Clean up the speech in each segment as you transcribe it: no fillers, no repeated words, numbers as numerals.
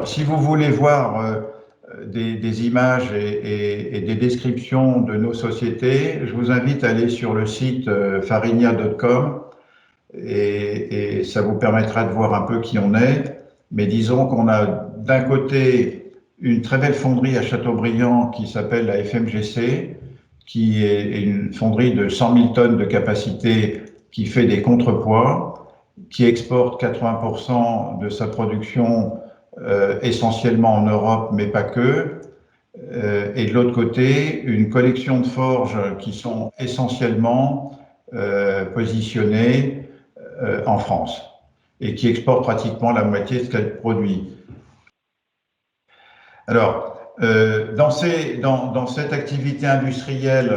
Alors, si vous voulez voir des images et des descriptions de nos sociétés, je vous invite à aller sur le site farinia.com et ça vous permettra de voir un peu qui on est. Mais disons qu'on a d'un côté une très belle fonderie à Châteaubriand qui s'appelle la FMGC, qui est une fonderie de 100 000 tonnes de capacité qui fait des contrepoids, qui exporte 80% de sa production essentiellement en Europe, mais pas que. Et de l'autre côté, une collection de forges qui sont essentiellement positionnées en France et qui exportent pratiquement la moitié de ce qu'elles produisent. Alors, dans cette activité industrielle,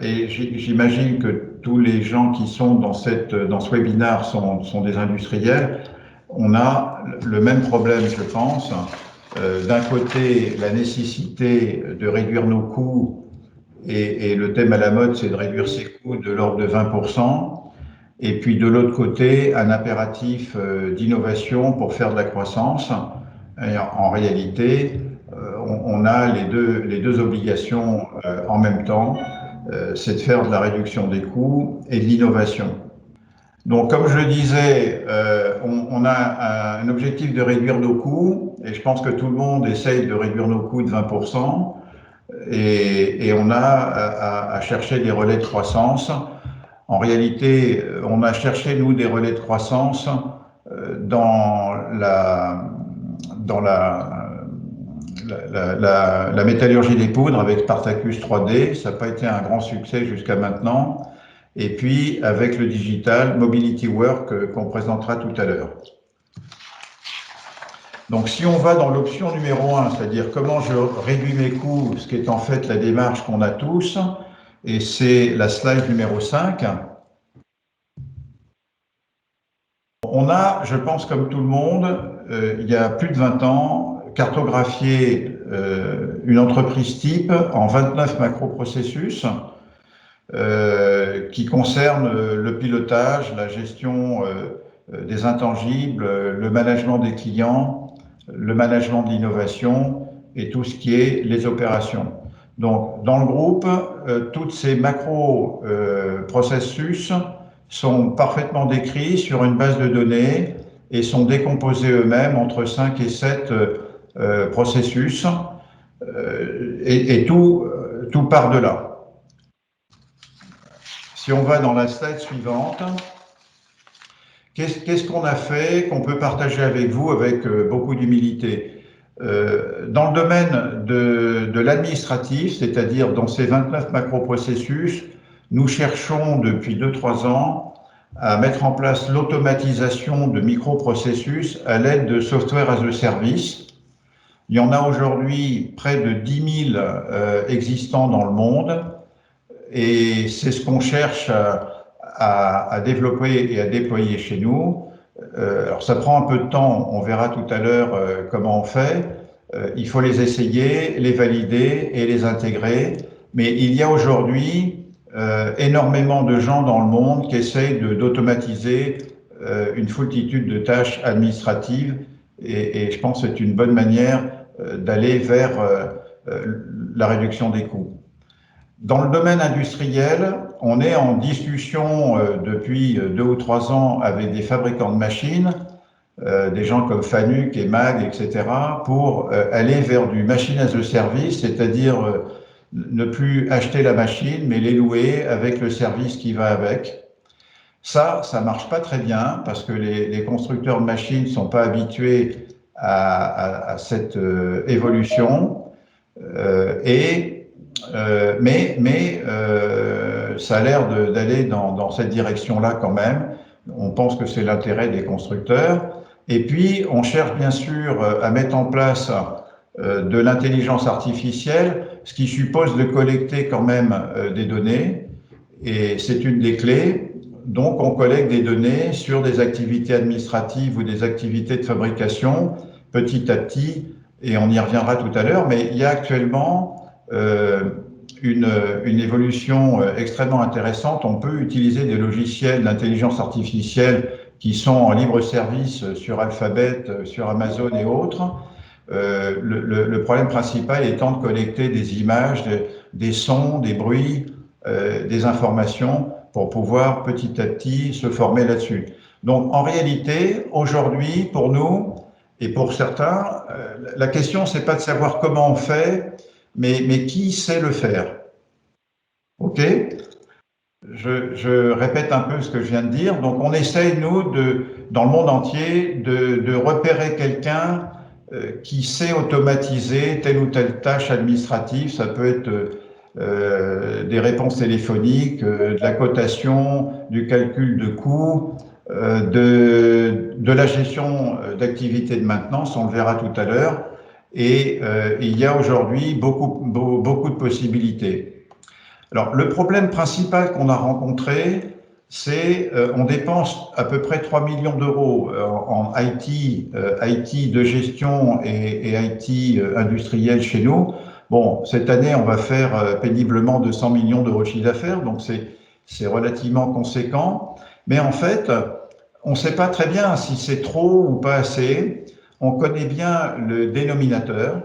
et j'imagine que tous les gens qui sont dans ce webinaire sont des industriels, on a le même problème, je pense. D'un côté, la nécessité de réduire nos coûts, et le thème à la mode, c'est de réduire ses coûts de l'ordre de 20%. Et puis de l'autre côté, un impératif d'innovation pour faire de la croissance. Et en réalité, on a les deux obligations en même temps, c'est de faire de la réduction des coûts et de l'innovation. Donc, comme je le disais, on a un objectif de réduire nos coûts, et je pense que tout le monde essaye de réduire nos coûts de 20%, et on a à chercher des relais de croissance. En réalité, on a cherché, nous, des relais de croissance dans la métallurgie des poudres avec Spartacus 3D. Ça n'a pas été un grand succès jusqu'à maintenant. Et puis, avec le digital, Mobility Work, qu'on présentera tout à l'heure. Donc, si on va dans l'option numéro 1, c'est-à-dire comment je réduis mes coûts, ce qui est en fait la démarche qu'on a tous, et c'est la slide numéro 5. On a, je pense comme tout le monde, il y a plus de 20 ans, cartographié une entreprise type en 29 macroprocessus qui concernent le pilotage, la gestion des intangibles, le management des clients, le management de l'innovation et tout ce qui est les opérations. Donc, dans le groupe, toutes ces macro-processus sont parfaitement décrits sur une base de données et sont décomposés eux-mêmes entre 5 et 7 processus et tout part de là. Si on va dans la slide suivante, qu'est-ce qu'on a fait qu'on peut partager avec vous avec beaucoup d'humilité? Dans le domaine de l'administratif, c'est-à-dire dans ces 29 macroprocessus, nous cherchons depuis 2-3 ans à mettre en place l'automatisation de microprocessus à l'aide de software as a service. Il y en a aujourd'hui près de 10 000 existants dans le monde et c'est ce qu'on cherche à développer et à déployer chez nous. Alors ça prend un peu de temps, on verra tout à l'heure comment on fait. Il faut les essayer, les valider et les intégrer. Mais il y a aujourd'hui énormément de gens dans le monde qui essayent d'automatiser une foultitude de tâches administratives et je pense que c'est une bonne manière d'aller vers la réduction des coûts. Dans le domaine industriel, on est en discussion depuis 2 ou 3 ans avec des fabricants de machines, des gens comme Fanuc et MAG, etc., pour aller vers du machine as a service, c'est-à-dire ne plus acheter la machine, mais les louer avec le service qui va avec. Ça marche pas très bien parce que les constructeurs de machines ne sont pas habitués à cette évolution. Mais ça a l'air d'aller dans cette direction-là quand même. On pense que c'est l'intérêt des constructeurs. Et puis, on cherche bien sûr à mettre en place de l'intelligence artificielle, ce qui suppose de collecter quand même des données. Et c'est une des clés. Donc, on collecte des données sur des activités administratives ou des activités de fabrication petit à petit, et on y reviendra tout à l'heure. Mais il y a actuellement une évolution extrêmement intéressante. On peut utiliser des logiciels d'intelligence artificielle qui sont en libre service sur Alphabet, sur Amazon et autres. Le problème principal étant de collecter des images, des sons, des bruits, des informations pour pouvoir petit à petit se former là-dessus. Donc en réalité, aujourd'hui, pour nous et pour certains, la question c'est pas de savoir comment on fait, mais qui sait le faire. Ok? Je répète un peu ce que je viens de dire. Donc on essaye, nous, dans le monde entier, de repérer quelqu'un qui sait automatiser telle ou telle tâche administrative. Ça peut être des réponses téléphoniques, de la cotation, du calcul de coûts, de la gestion d'activités de maintenance, on le verra tout à l'heure. Et il y a aujourd'hui beaucoup de possibilités. Alors, le problème principal qu'on a rencontré, c'est on dépense à peu près 3 millions d'euros en IT de gestion et IT industriel chez nous. Bon, cette année, on va faire péniblement 200 millions d'euros de chiffre d'affaires, donc c'est relativement conséquent. Mais en fait, on ne sait pas très bien si c'est trop ou pas assez. On connaît bien le dénominateur,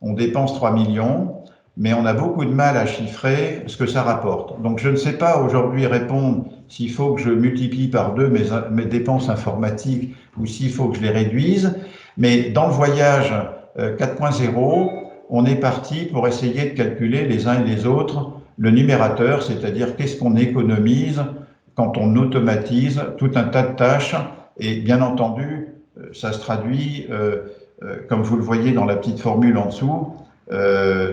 on dépense 3 millions, mais on a beaucoup de mal à chiffrer ce que ça rapporte. Donc je ne sais pas aujourd'hui répondre s'il faut que je multiplie par 2 mes dépenses informatiques ou s'il faut que je les réduise, mais dans le voyage 4.0, on est parti pour essayer de calculer les uns et les autres le numérateur, c'est-à-dire qu'est-ce qu'on économise quand on automatise tout un tas de tâches, et bien entendu, ça se traduit, comme vous le voyez dans la petite formule en dessous,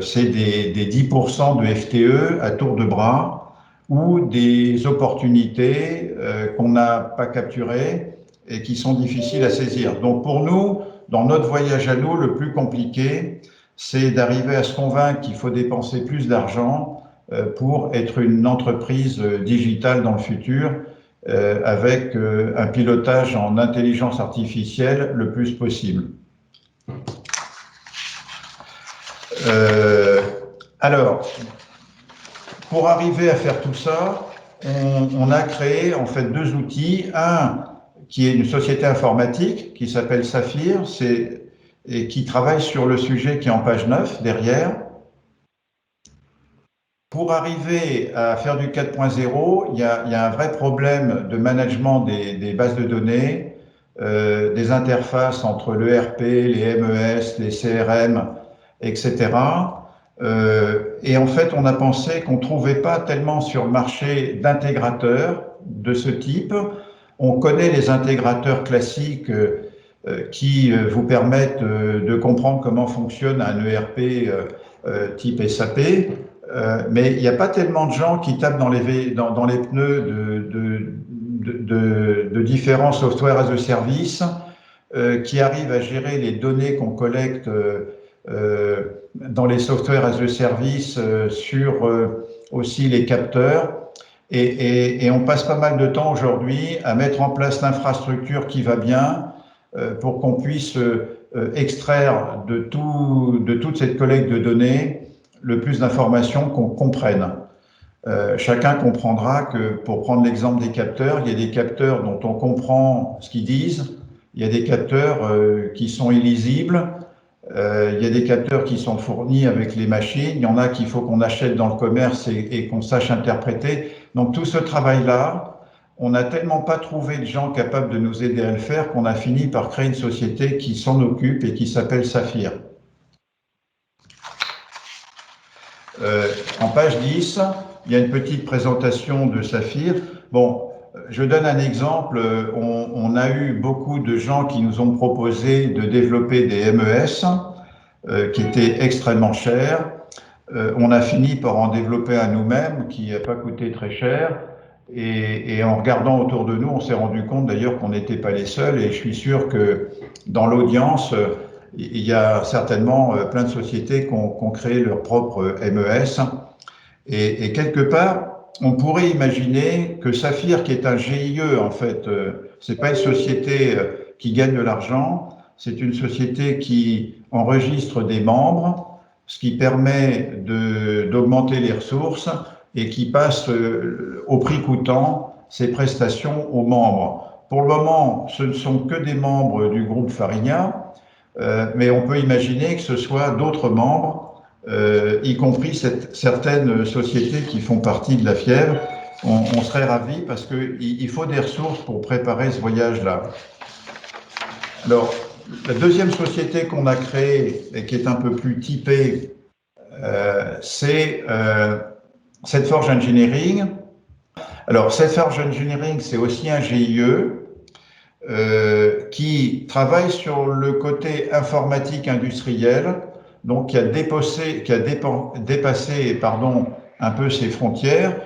c'est des 10% de FTE à tour de bras ou des opportunités qu'on n'a pas capturées et qui sont difficiles à saisir. Donc pour nous, dans notre voyage à nous, le plus compliqué, c'est d'arriver à se convaincre qu'il faut dépenser plus d'argent pour être une entreprise digitale dans le futur avec un pilotage en intelligence artificielle le plus possible. Alors, pour arriver à faire tout ça, on a créé en fait 2 outils. Un qui est une société informatique qui s'appelle Saphir et qui travaille sur le sujet qui est en page 9 derrière. Pour arriver à faire du 4.0, il y a un vrai problème de management des bases de données, des interfaces entre l'ERP, les MES, les CRM, etc. Et en fait, on a pensé qu'on ne trouvait pas tellement sur le marché d'intégrateurs de ce type. On connaît les intégrateurs classiques qui vous permettent de comprendre comment fonctionne un ERP type SAP, mais il n'y a pas tellement de gens qui tapent dans les pneus de différents software as a service qui arrivent à gérer les données qu'on collecte dans les software as a service sur aussi les capteurs. Et on passe pas mal de temps aujourd'hui à mettre en place l'infrastructure qui va bien pour qu'on puisse extraire de toute cette collecte de données le plus d'informations qu'on comprenne. Chacun comprendra que, pour prendre l'exemple des capteurs, il y a des capteurs dont on comprend ce qu'ils disent, il y a des capteurs qui sont illisibles, il y a des capteurs qui sont fournis avec les machines, il y en a qu'il faut qu'on achète dans le commerce et qu'on sache interpréter. Donc tout ce travail-là, on n'a tellement pas trouvé de gens capables de nous aider à le faire qu'on a fini par créer une société qui s'en occupe et qui s'appelle Saphir. En page 10, il y a une petite présentation de Saphir. Bon, je donne un exemple. On a eu beaucoup de gens qui nous ont proposé de développer des MES qui étaient extrêmement chers. On a fini par en développer un nous-mêmes qui n'a pas coûté très cher. Et en regardant autour de nous, on s'est rendu compte d'ailleurs qu'on n'était pas les seuls. Et je suis sûr que dans l'audience, il y a certainement plein de sociétés qui ont créé leur propre MES. Et quelque part, on pourrait imaginer que Saphir, qui est un GIE, en fait, c'est pas une société qui gagne de l'argent, c'est une société qui enregistre des membres, ce qui permet d'augmenter les ressources et qui passe au prix coûtant ses prestations aux membres. pour le moment, ce ne sont que des membres du groupe Farina, mais on peut imaginer que ce soit d'autres membres, y compris certaines sociétés qui font partie de la fièvre. On serait ravis parce qu'il faut des ressources pour préparer ce voyage-là. Alors, la deuxième société qu'on a créée et qui est un peu plus typée, c'est Setforge Engineering. Alors, Setforge Engineering, c'est aussi un GIE qui travaille sur le côté informatique industriel, donc qui a dépassé un peu ses frontières.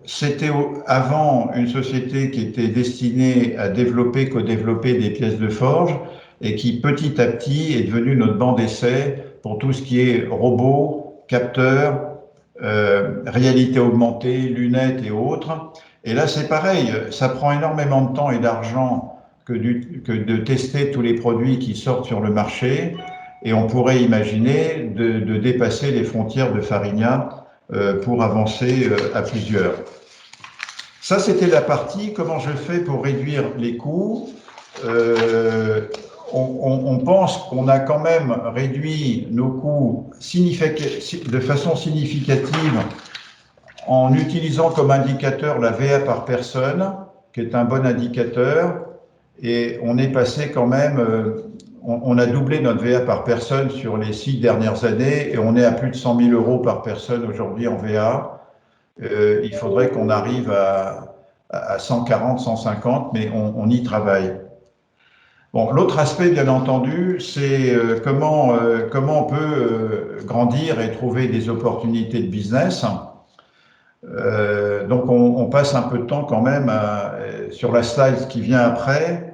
C'était avant une société qui était destinée à développer, co-développer des pièces de forge et qui petit à petit est devenue notre banc d'essai pour tout ce qui est robots, capteurs, réalité augmentée, lunettes et autres. Et là, c'est pareil, ça prend énormément de temps et d'argent que de tester tous les produits qui sortent sur le marché. Et on pourrait imaginer de dépasser les frontières de Farina pour avancer à plusieurs. Ça, c'était la partie comment je fais pour réduire les coûts. On pense qu'on a quand même réduit nos coûts de façon significative en utilisant comme indicateur la VA par personne, qui est un bon indicateur, et on est passé quand même, on a doublé notre VA par personne sur les 6 dernières années, et on est à plus de 100 000 euros par personne aujourd'hui en VA. Il faudrait qu'on arrive à 140, 150, mais on y travaille. Bon, l'autre aspect, bien entendu, c'est comment on peut grandir et trouver des opportunités de business. Donc, on passe un peu de temps quand même sur la slide qui vient après.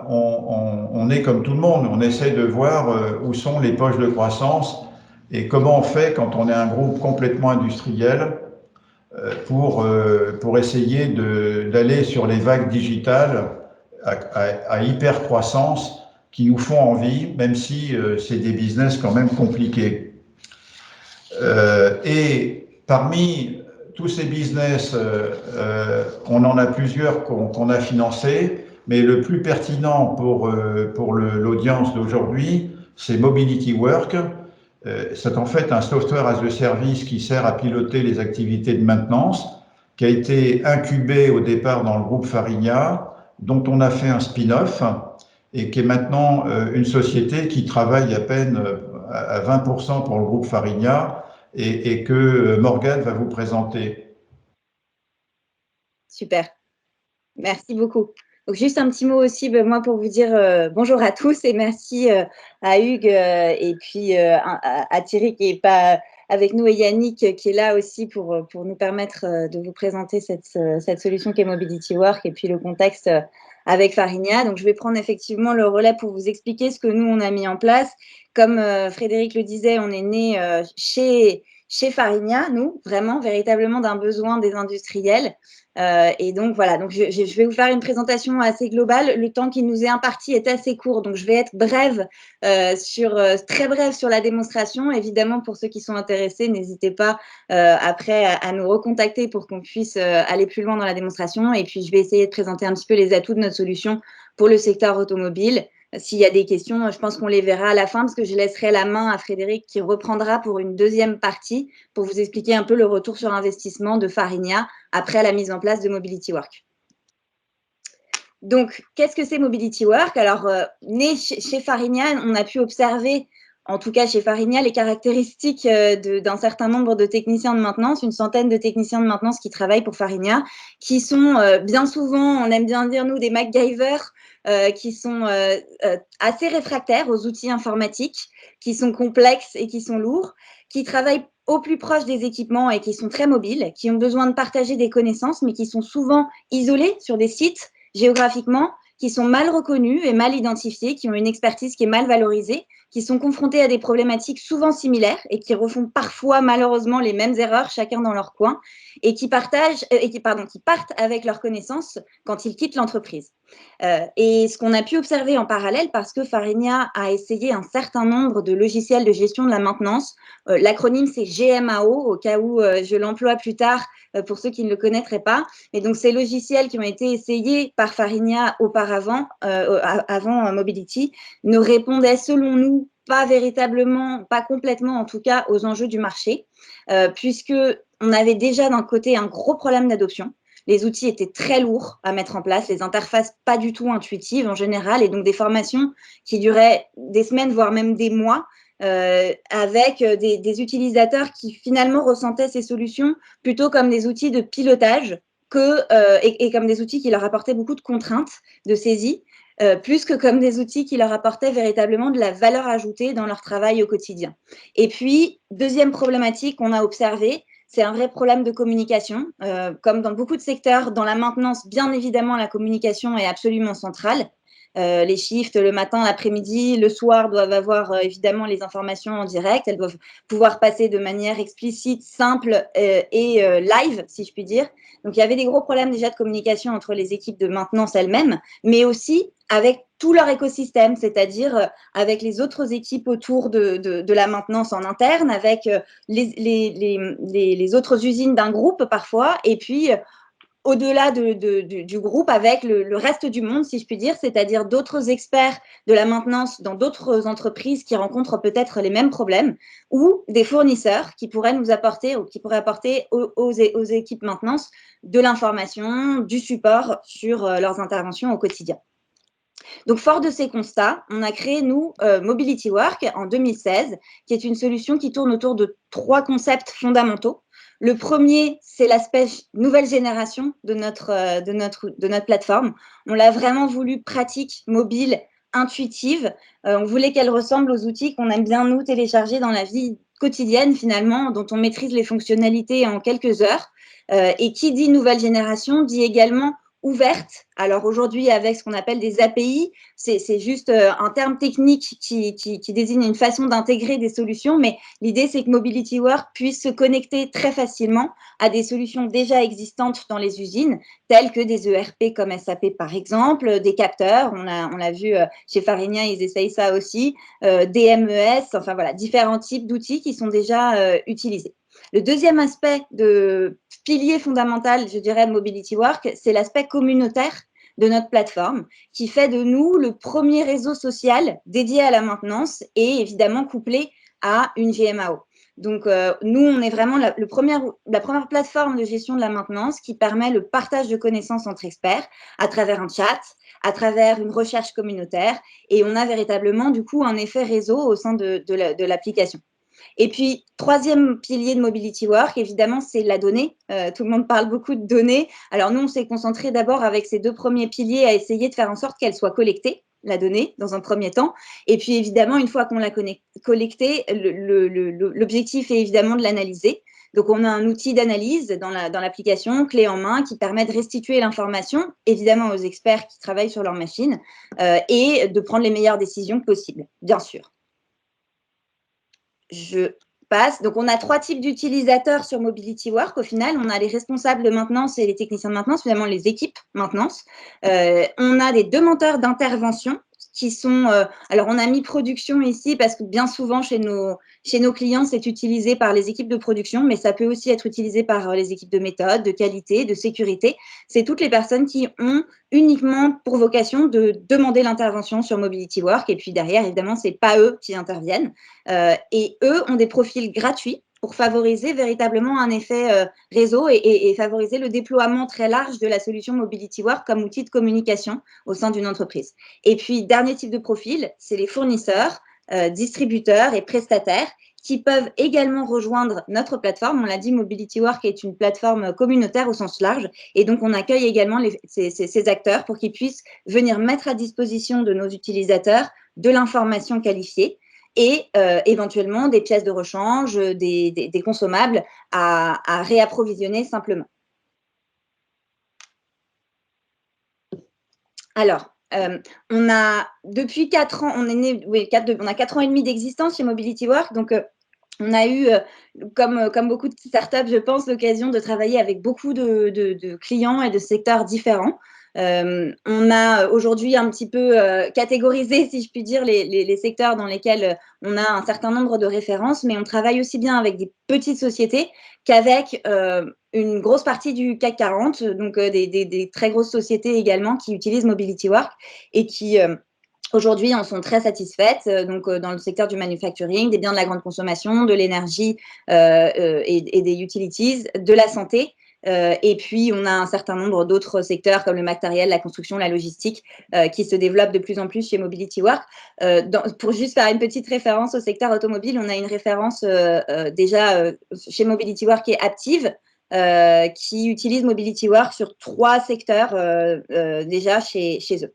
On est comme tout le monde, on essaie de voir où sont les poches de croissance et comment on fait quand on est un groupe complètement industriel pour essayer d'aller sur les vagues digitales à hyper croissance qui nous font envie, même si c'est des business quand même compliqués. Et parmi tous ces business, on en a plusieurs qu'on a financés, mais le plus pertinent pour l'audience d'aujourd'hui, c'est Mobility Work. C'est en fait un software as a service qui sert à piloter les activités de maintenance, qui a été incubé au départ dans le groupe Farina, dont on a fait un spin-off et qui est maintenant une société qui travaille à peine à 20% pour le groupe Farina et que Morgane va vous présenter. Super, merci beaucoup. Donc, juste un petit mot aussi, moi, pour vous dire bonjour à tous et merci à Hugues et puis à Thierry qui n'est pas avec nous et Yannick qui est là aussi pour nous permettre de vous présenter cette solution qui est Mobility Work et puis le contexte avec Farina. Donc, je vais prendre effectivement le relais pour vous expliquer ce que nous, on a mis en place. Comme Frédéric le disait, on est né chez Farina, nous, vraiment, véritablement d'un besoin des industriels. Et donc, voilà, donc je vais vous faire une présentation assez globale. Le temps qui nous est imparti est assez court, donc je vais être brève très brève sur la démonstration. Évidemment, pour ceux qui sont intéressés, n'hésitez pas après à nous recontacter pour qu'on puisse aller plus loin dans la démonstration. Et puis, je vais essayer de présenter un petit peu les atouts de notre solution pour le secteur automobile. S'il y a des questions, je pense qu'on les verra à la fin parce que je laisserai la main à Frédéric qui reprendra pour une deuxième partie pour vous expliquer un peu le retour sur investissement de Farina après la mise en place de Mobility Work. Donc, qu'est-ce que c'est Mobility Work? Alors, né chez Farina, on a pu observer, en tout cas chez Farina, les caractéristiques d'un certain nombre de techniciens de maintenance, une centaine de techniciens de maintenance qui travaillent pour Farina, qui sont bien souvent, on aime bien dire nous, des MacGyver, qui sont assez réfractaires aux outils informatiques, qui sont complexes et qui sont lourds, qui travaillent au plus proche des équipements et qui sont très mobiles, qui ont besoin de partager des connaissances, mais qui sont souvent isolés sur des sites géographiquement, qui sont mal reconnus et mal identifiés, qui ont une expertise qui est mal valorisée, qui sont confrontés à des problématiques souvent similaires et qui refont parfois malheureusement les mêmes erreurs, chacun dans leur coin, et qui partent avec leurs connaissances quand ils quittent l'entreprise. Et ce qu'on a pu observer en parallèle, parce que Farina a essayé un certain nombre de logiciels de gestion de la maintenance, l'acronyme c'est GMAO, au cas où je l'emploie plus tard, pour ceux qui ne le connaîtraient pas. Et donc, ces logiciels qui ont été essayés par Farinia auparavant, avant Mobility, ne répondaient selon nous pas véritablement, pas complètement en tout cas, aux enjeux du marché, puisque on avait déjà d'un côté un gros problème d'adoption. Les outils étaient très lourds à mettre en place, les interfaces pas du tout intuitives en général, et donc des formations qui duraient des semaines, voire même des mois, avec des utilisateurs qui finalement ressentaient ces solutions plutôt comme des outils de pilotage et comme des outils qui leur apportaient beaucoup de contraintes de saisie, plus que comme des outils qui leur apportaient véritablement de la valeur ajoutée dans leur travail au quotidien. Et puis, deuxième problématique qu'on a observée, c'est un vrai problème de communication. Comme dans beaucoup de secteurs, dans la maintenance, bien évidemment, la communication est absolument centrale. Les shifts le matin, l'après-midi, le soir doivent avoir évidemment les informations en direct. Elles doivent pouvoir passer de manière explicite, simple et live, si je puis dire. Donc, il y avait des gros problèmes déjà de communication entre les équipes de maintenance elles-mêmes, mais aussi avec tout leur écosystème, c'est-à-dire avec les autres équipes autour de la maintenance en interne, avec les autres usines d'un groupe parfois, et puis au-delà du groupe avec le reste du monde, si je puis dire, c'est-à-dire d'autres experts de la maintenance dans d'autres entreprises qui rencontrent peut-être les mêmes problèmes, ou des fournisseurs qui pourraient nous apporter ou qui pourraient apporter aux équipes maintenance de l'information, du support sur leurs interventions au quotidien. Donc, fort de ces constats, on a créé, nous, Mobility Work en 2016, qui est une solution qui tourne autour de 3 concepts fondamentaux. Le premier, c'est l'aspect nouvelle génération de notre plateforme. On l'a vraiment voulu pratique, mobile, intuitive. On voulait qu'elle ressemble aux outils qu'on aime bien, nous, télécharger dans la vie quotidienne, finalement, dont on maîtrise les fonctionnalités en quelques heures. Et qui dit nouvelle génération, dit également ouverte. Alors aujourd'hui, avec ce qu'on appelle des API, c'est juste un terme technique qui désigne une façon d'intégrer des solutions, mais l'idée, c'est que Mobility Work puisse se connecter très facilement à des solutions déjà existantes dans les usines, telles que des ERP comme SAP par exemple, des capteurs, on l'a vu chez Farinia, ils essayent ça aussi, des MES, enfin voilà, différents types d'outils qui sont déjà utilisés. Le deuxième aspect de pilier fondamental, je dirais, de Mobility Work, c'est l'aspect communautaire de notre plateforme, qui fait de nous le premier réseau social dédié à la maintenance et évidemment couplé à une GMAO. Donc, nous, on est vraiment la première plateforme de gestion de la maintenance qui permet le partage de connaissances entre experts à travers un chat, à travers une recherche communautaire, et on a véritablement, du coup, un effet réseau au sein de l'application. Et puis, troisième pilier de Mobility Work, évidemment, c'est la donnée. Tout le monde parle beaucoup de données. Alors, nous, on s'est concentré d'abord avec ces 2 premiers piliers à essayer de faire en sorte qu'elle soit collectée, la donnée, dans un premier temps. Et puis, évidemment, une fois qu'on l'a collectée, l'objectif est évidemment de l'analyser. Donc, on a un outil d'analyse dans l'application, clé en main, qui permet de restituer l'information, évidemment aux experts qui travaillent sur leur machine, et de prendre les meilleures décisions possibles, bien sûr. Je passe. Donc, on a 3 types d'utilisateurs sur Mobility Work. Au final, on a les responsables de maintenance et les techniciens de maintenance, finalement les équipes maintenance. On a des demandeurs d'intervention qui sont… alors, on a mis production ici parce que bien souvent, chez nos clients, c'est utilisé par les équipes de production, mais ça peut aussi être utilisé par les équipes de méthode, de qualité, de sécurité. C'est toutes les personnes qui ont uniquement pour vocation de demander l'intervention sur Mobility Work. Et puis derrière, évidemment, ce n'est pas eux qui interviennent. Et eux ont des profils gratuits pour favoriser véritablement un effet réseau et favoriser le déploiement très large de la solution Mobility Work comme outil de communication au sein d'une entreprise. Et puis, dernier type de profil, c'est les fournisseurs, distributeurs et prestataires qui peuvent également rejoindre notre plateforme. On l'a dit, Mobility Work est une plateforme communautaire au sens large. Et donc, on accueille également ces acteurs pour qu'ils puissent venir mettre à disposition de nos utilisateurs de l'information qualifiée et éventuellement des pièces de rechange, des consommables à réapprovisionner simplement. Alors, on a depuis 4 ans, on a 4 ans et demi d'existence chez Mobility Work, donc on a eu, comme beaucoup de startups, je pense, l'occasion de travailler avec beaucoup de clients et de secteurs différents. On a aujourd'hui un petit peu catégorisé, si je puis dire, les secteurs dans lesquels on a un certain nombre de références, mais on travaille aussi bien avec des petites sociétés qu'avec une grosse partie du CAC 40, donc des très grosses sociétés également qui utilisent Mobility Work et qui aujourd'hui en sont très satisfaites, donc dans le secteur du manufacturing, des biens de la grande consommation, de l'énergie et des utilities, de la santé. Et puis, on a un certain nombre d'autres secteurs comme le matériel, la construction, la logistique qui se développent de plus en plus chez Mobility Work. Pour juste faire une petite référence au secteur automobile, on a une référence déjà chez Mobility Work qui est Aptiv, qui utilise Mobility Work sur 3 secteurs déjà chez eux.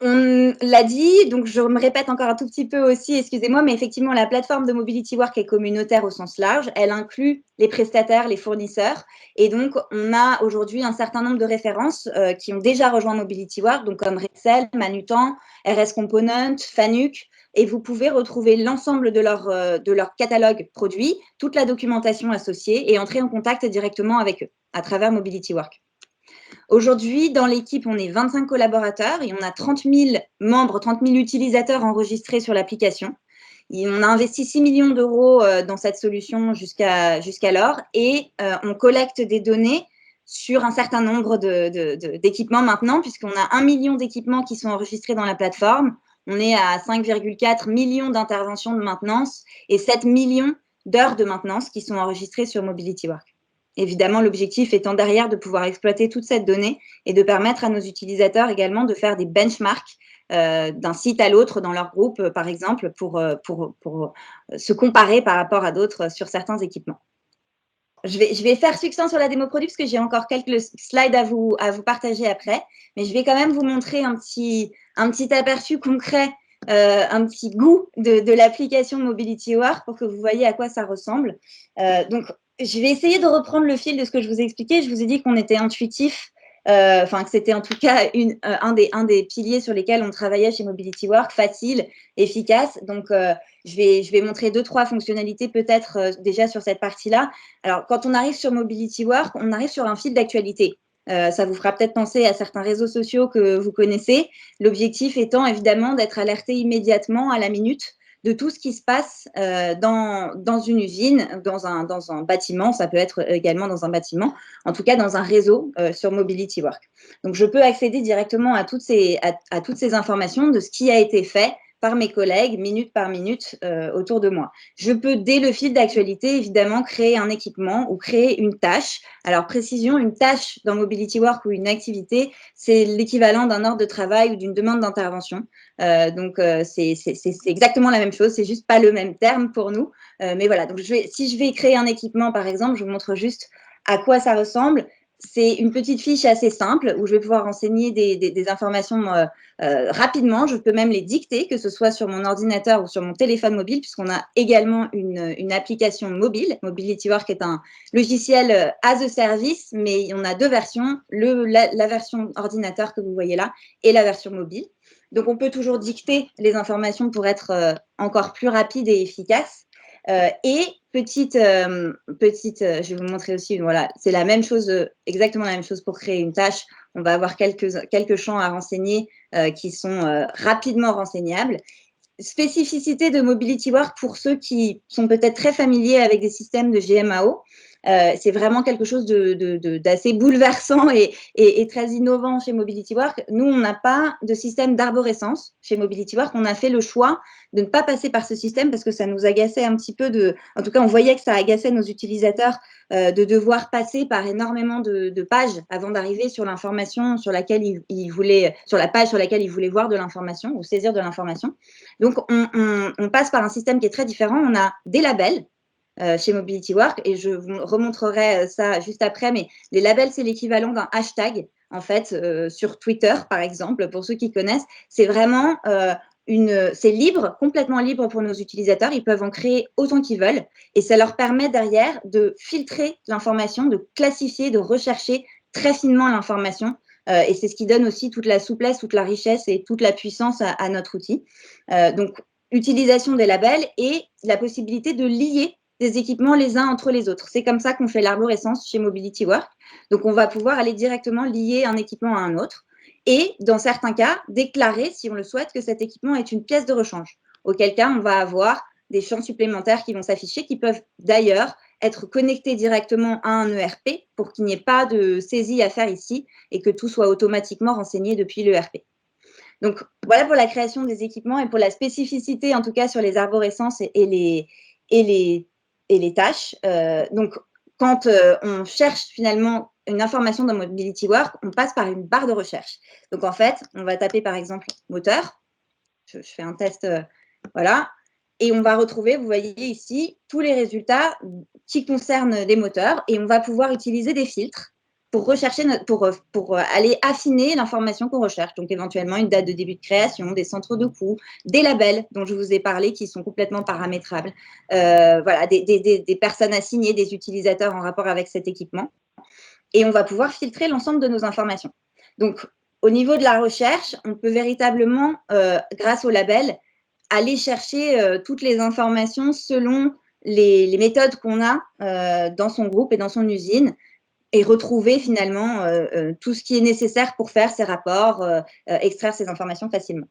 On l'a dit, donc je me répète encore un tout petit peu aussi, excusez-moi, mais effectivement, la plateforme de Mobility Work est communautaire au sens large. Elle inclut les prestataires, les fournisseurs. Et donc, on a aujourd'hui un certain nombre de références qui ont déjà rejoint Mobility Work, donc comme Rexel, Manutan, RS Component, Fanuc. Et vous pouvez retrouver l'ensemble de leur catalogue produit, toute la documentation associée et entrer en contact directement avec eux à travers Mobility Work. Aujourd'hui, dans l'équipe, on est 25 collaborateurs et on a 30 000 membres, 30 000 utilisateurs enregistrés sur l'application. On a investi 6 millions d'euros dans cette solution jusqu'alors et on collecte des données sur un certain nombre d'équipements maintenant, puisqu'on a 1 million d'équipements qui sont enregistrés dans la plateforme. On est à 5,4 millions d'interventions de maintenance et 7 millions d'heures de maintenance qui sont enregistrées sur Mobility Work. Évidemment, l'objectif étant derrière de pouvoir exploiter toute cette donnée et de permettre à nos utilisateurs également de faire des benchmarks d'un site à l'autre dans leur groupe, par exemple, pour se comparer par rapport à d'autres sur certains équipements. Je vais faire succinct sur la démo produit parce que j'ai encore quelques slides à vous partager après, mais je vais quand même vous montrer un petit aperçu concret, un petit goût de l'application Mobility Work pour que vous voyez à quoi ça ressemble. Donc, je vais essayer de reprendre le fil de ce que je vous ai expliqué. Je vous ai dit qu'on était intuitif, que c'était en tout cas un des piliers sur lesquels on travaillait chez Mobility Work, facile, efficace. Donc, je vais montrer 2-3 fonctionnalités peut-être déjà sur cette partie-là. Alors, quand on arrive sur Mobility Work, on arrive sur un fil d'actualité. Ça vous fera peut-être penser à certains réseaux sociaux que vous connaissez. L'objectif étant évidemment d'être alerté immédiatement à la minute de tout ce qui se passe dans une usine, dans un bâtiment, ça peut être également dans un bâtiment, en tout cas dans un réseau sur Mobility Work. Donc, je peux accéder directement à toutes ces informations de ce qui a été fait par mes collègues, minute par minute, autour de moi. Je peux, dès le fil d'actualité, évidemment, créer un équipement ou créer une tâche. Alors, précision, une tâche dans Mobility Work ou une activité, c'est l'équivalent d'un ordre de travail ou d'une demande d'intervention. Donc, c'est exactement la même chose, c'est juste pas le même terme pour nous. Mais voilà, donc si je vais créer un équipement, par exemple, je vous montre juste à quoi ça ressemble. C'est une petite fiche assez simple où je vais pouvoir renseigner des informations rapidement. Je peux même les dicter, que ce soit sur mon ordinateur ou sur mon téléphone mobile, puisqu'on a également une application mobile. Mobility Work est un logiciel as a service, mais on a 2 versions, la version ordinateur que vous voyez là et la version mobile. Donc, on peut toujours dicter les informations pour être encore plus rapide et efficace. Et je vais vous montrer aussi, voilà, c'est la même chose, exactement la même chose pour créer une tâche. On va avoir quelques champs à renseigner qui sont rapidement renseignables. Spécificité de Mobility Work pour ceux qui sont peut-être très familiers avec des systèmes de GMAO. C'est vraiment quelque chose d'assez bouleversant et très innovant chez Mobility Work. Nous, on n'a pas de système d'arborescence chez Mobility Work. On a fait le choix de ne pas passer par ce système parce que ça nous agaçait un petit peu en tout cas, on voyait que ça agaçait nos utilisateurs de devoir passer par énormément de pages avant d'arriver sur l'information sur laquelle sur la page sur laquelle ils voulaient voir de l'information ou saisir de l'information. Donc, on passe par un système qui est très différent. On a des labels chez Mobility Work et je vous remontrerai ça juste après, mais les labels, c'est l'équivalent d'un hashtag, en fait, sur Twitter, par exemple, pour ceux qui connaissent. C'est vraiment c'est libre, complètement libre pour nos utilisateurs. Ils peuvent en créer autant qu'ils veulent et ça leur permet derrière de filtrer l'information, de classifier, de rechercher très finement l'information. Et c'est ce qui donne aussi toute la souplesse, toute la richesse et toute la puissance à notre outil. Donc, utilisation des labels et la possibilité de lier des équipements les uns entre les autres. C'est comme ça qu'on fait l'arborescence chez Mobility Work. Donc, on va pouvoir aller directement lier un équipement à un autre et, dans certains cas, déclarer, si on le souhaite, que cet équipement est une pièce de rechange. Auquel cas, on va avoir des champs supplémentaires qui vont s'afficher, qui peuvent d'ailleurs être connectés directement à un ERP pour qu'il n'y ait pas de saisie à faire ici et que tout soit automatiquement renseigné depuis l'ERP. Donc, voilà pour la création des équipements et pour la spécificité, en tout cas, sur les arborescences et les tâches. Donc, quand on cherche finalement une information dans Mobility Work, on passe par une barre de recherche. Donc, en fait, on va taper, par exemple, moteur. Je fais un test, voilà. Et on va retrouver, vous voyez ici, tous les résultats qui concernent des moteurs. Et on va pouvoir utiliser des filtres pour rechercher, pour aller affiner l'information qu'on recherche. Donc, éventuellement, une date de début de création, des centres de coûts, des labels dont je vous ai parlé qui sont complètement paramétrables. Voilà, des personnes assignées, des utilisateurs en rapport avec cet équipement. Et on va pouvoir filtrer l'ensemble de nos informations. Donc, au niveau de la recherche, on peut véritablement, grâce au label, aller chercher toutes les informations selon les méthodes qu'on a dans son groupe et dans son usine et retrouver finalement tout ce qui est nécessaire pour faire ces rapports, extraire ces informations facilement.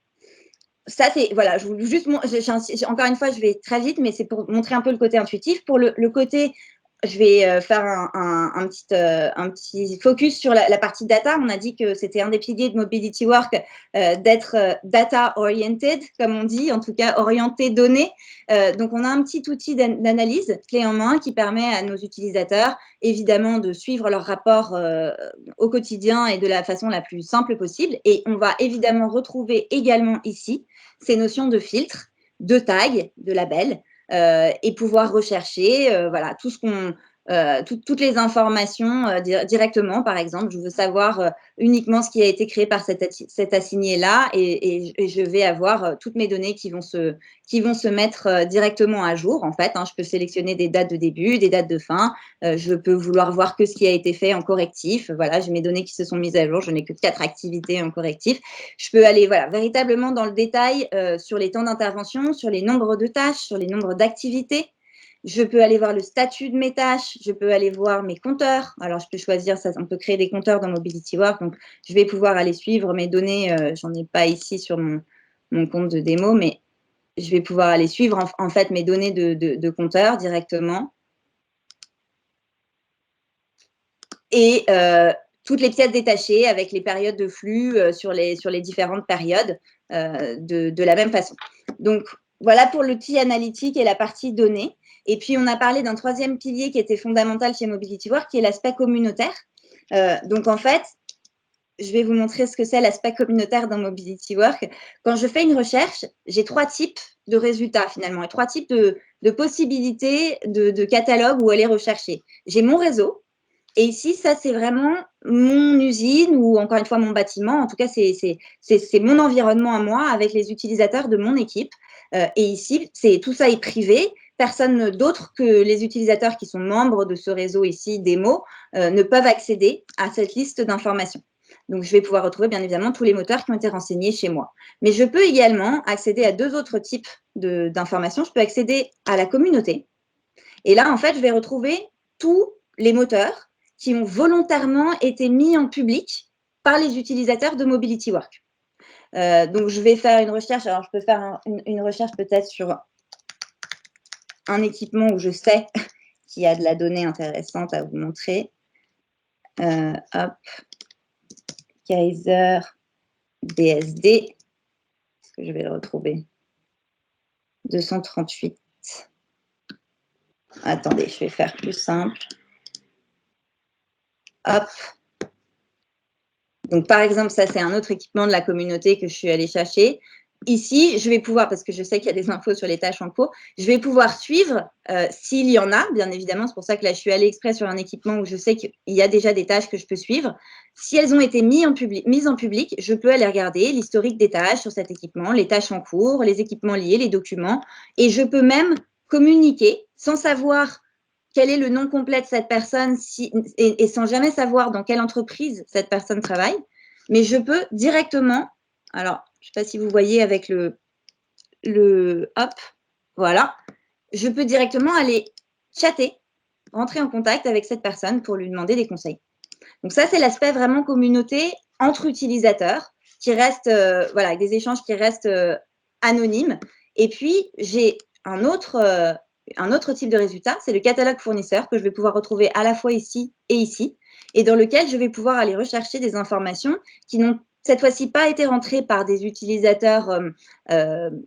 Ça, c'est, voilà, je voulais juste, encore une fois, je vais très vite, mais c'est pour montrer un peu le côté intuitif. Pour le côté, je vais faire un petit focus sur la partie data. On a dit que c'était un des piliers de Mobility Work, d'être data oriented, comme on dit, en tout cas orienté données. Donc, on a un petit outil d'analyse clé en main qui permet à nos utilisateurs, évidemment, de suivre leur rapport au quotidien et de la façon la plus simple possible. Et on va évidemment retrouver également ici ces notions de filtre, de tag, de label, et pouvoir rechercher voilà, tout ce qu'on, toutes les informations directement. Par exemple, je veux savoir uniquement ce qui a été créé par cet assigné-là et je vais avoir toutes mes données qui vont se mettre directement à jour. En fait, hein, je peux sélectionner des dates de début, des dates de fin. Je peux vouloir voir que ce qui a été fait en correctif. Voilà, j'ai mes données qui se sont mises à jour. Je n'ai que 4 activités en correctif. Je peux aller voilà, véritablement dans le détail sur les temps d'intervention, sur les nombres de tâches, sur les nombres d'activités. Je peux aller voir le statut de mes tâches, je peux aller voir mes compteurs. Alors, je peux choisir, ça, on peut créer des compteurs dans Mobility Work. Donc, je vais pouvoir aller suivre mes données. J'en ai pas ici sur mon compte de démo, mais je vais pouvoir aller suivre en fait mes données de compteurs directement. Et toutes les pièces détachées avec les périodes de flux sur les différentes périodes de la même façon. Donc, voilà pour l'outil analytique et la partie données. Et puis, on a parlé d'un troisième pilier qui était fondamental chez Mobility Work, qui est l'aspect communautaire. Donc, en fait, je vais vous montrer ce que c'est l'aspect communautaire dans Mobility Work. Quand je fais une recherche, j'ai 3 types de résultats finalement et 3 types de possibilités de catalogue où aller rechercher. J'ai mon réseau. Et ici, ça, c'est vraiment mon usine ou encore une fois mon bâtiment. En tout cas, c'est mon environnement à moi avec les utilisateurs de mon équipe. Et ici, tout ça est privé. Personne d'autre que les utilisateurs qui sont membres de ce réseau ici, démo, ne peuvent accéder à cette liste d'informations. Donc, je vais pouvoir retrouver bien évidemment tous les moteurs qui ont été renseignés chez moi. Mais je peux également accéder à 2 autres types d'informations. Je peux accéder à la communauté. Et là, en fait, je vais retrouver tous les moteurs qui ont volontairement été mis en public par les utilisateurs de Mobility Work. Donc, je vais faire une recherche. Alors, je peux faire une recherche peut-être sur un équipement où je sais qu'il y a de la donnée intéressante à vous montrer. Hop, Kaiser BSD. Est-ce que je vais le retrouver? 238. Attendez, je vais faire plus simple. Hop. Donc, par exemple, ça, c'est un autre équipement de la communauté que je suis allée chercher. Ici, je vais pouvoir, parce que je sais qu'il y a des infos sur les tâches en cours, je vais pouvoir suivre s'il y en a, bien évidemment. C'est pour ça que là, je suis allée exprès sur un équipement où je sais qu'il y a déjà des tâches que je peux suivre. Si elles ont été mises en public, je peux aller regarder l'historique des tâches sur cet équipement, les tâches en cours, les équipements liés, les documents. Et je peux même communiquer sans savoir quel est le nom complet de cette personne et sans jamais savoir dans quelle entreprise cette personne travaille. Mais je peux directement, alors, je ne sais pas si vous voyez avec hop, voilà, je peux directement aller chatter, rentrer en contact avec cette personne pour lui demander des conseils. Donc ça, c'est l'aspect vraiment communauté entre utilisateurs qui reste, voilà, avec des échanges qui restent anonymes. Et puis, j'ai un autre type de résultat, c'est le catalogue fournisseur que je vais pouvoir retrouver à la fois ici et dans lequel je vais pouvoir aller rechercher des informations qui n'ont cette fois-ci pas été rentrées par des utilisateurs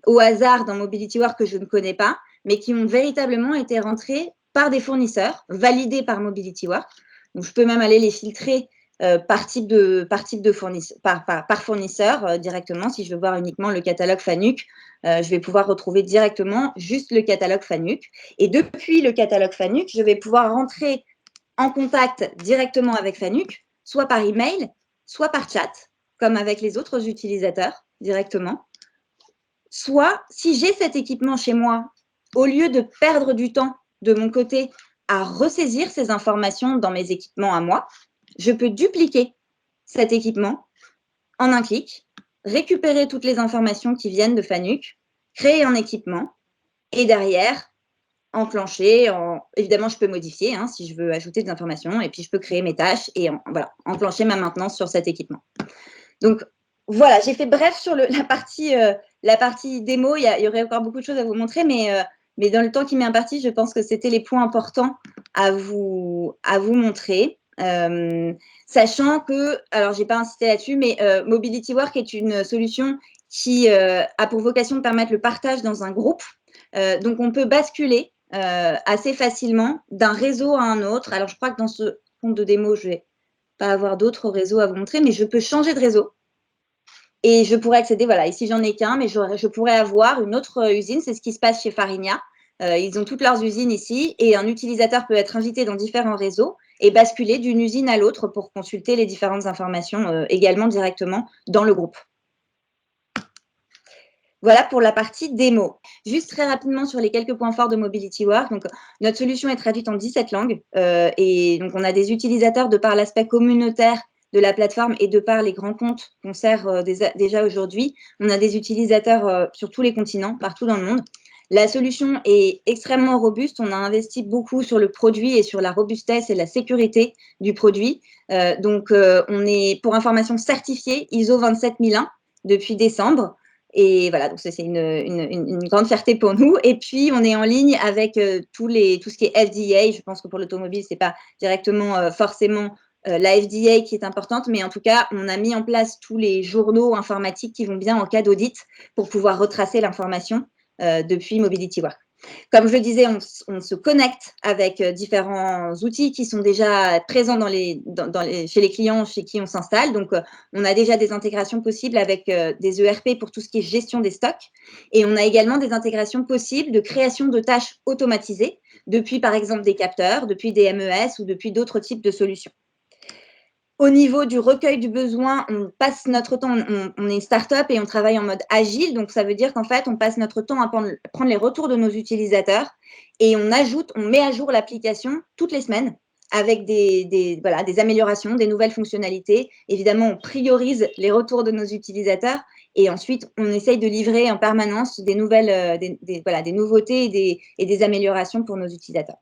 au hasard dans Mobility Work que je ne connais pas, mais qui ont véritablement été rentrées par des fournisseurs, validés par Mobility Work. Donc, je peux même aller les filtrer par fournisseur directement. Si je veux voir uniquement le catalogue FANUC, je vais pouvoir retrouver directement juste le catalogue FANUC. Et depuis le catalogue FANUC, je vais pouvoir rentrer en contact directement avec FANUC, soit par email, soit par chat, comme avec les autres utilisateurs directement. Soit, si j'ai cet équipement chez moi, au lieu de perdre du temps de mon côté à ressaisir ces informations dans mes équipements à moi, je peux dupliquer cet équipement en un clic, récupérer toutes les informations qui viennent de FANUC, créer un équipement et derrière, enclencher. Évidemment, je peux modifier si je veux ajouter des informations et puis je peux créer mes tâches et voilà, enclencher ma maintenance sur cet équipement. Donc, voilà, j'ai fait bref sur la partie démo. Il y aurait encore beaucoup de choses à vous montrer, mais dans le temps qui m'est imparti, je pense que c'était les points importants à vous montrer. Sachant que, alors je n'ai pas insisté là-dessus, mais Mobility Work est une solution qui a pour vocation de permettre le partage dans un groupe. Donc, on peut basculer assez facilement d'un réseau à un autre. Alors, je crois que dans ce compte de démo, je ne vais pas avoir d'autres réseaux à vous montrer, mais je peux changer de réseau. Et je pourrais accéder, voilà, ici j'en ai qu'un, mais je pourrais avoir une autre usine. C'est ce qui se passe chez Farinia. Ils ont toutes leurs usines ici et un utilisateur peut être invité dans différents réseaux et basculer d'une usine à l'autre pour consulter les différentes informations également directement dans le groupe. Voilà pour la partie démo. Juste très rapidement sur les quelques points forts de Mobility Work. Donc, notre solution est traduite en 17 langues et donc on a des utilisateurs de par l'aspect communautaire de la plateforme et de par les grands comptes qu'on sert déjà aujourd'hui. On a des utilisateurs sur tous les continents, partout dans le monde. La solution est extrêmement robuste. On a investi beaucoup sur le produit et sur la robustesse et la sécurité du produit. Donc, on est, pour information, certifié ISO 27001 depuis décembre. Et voilà, donc c'est une grande fierté pour nous. Et puis, on est en ligne avec tout ce qui est FDA. Je pense que pour l'automobile, ce n'est pas directement forcément la FDA qui est importante, mais en tout cas, on a mis en place tous les journaux informatiques qui vont bien en cas d'audit pour pouvoir retracer l'information depuis Mobility Work. Comme je le disais, on se connecte avec différents outils qui sont déjà présents chez les clients chez qui on s'installe. Donc, on a déjà des intégrations possibles avec des ERP pour tout ce qui est gestion des stocks. Et on a également des intégrations possibles de création de tâches automatisées depuis, par exemple, des capteurs, depuis des MES ou depuis d'autres types de solutions. Au niveau du recueil du besoin, on passe notre temps, on est une start-up et on travaille en mode agile. Donc, ça veut dire qu'en fait, on passe notre temps à prendre les retours de nos utilisateurs et on met à jour l'application toutes les semaines avec des améliorations, des nouvelles fonctionnalités. Évidemment, on priorise les retours de nos utilisateurs et ensuite, on essaye de livrer en permanence des nouveautés et des améliorations pour nos utilisateurs.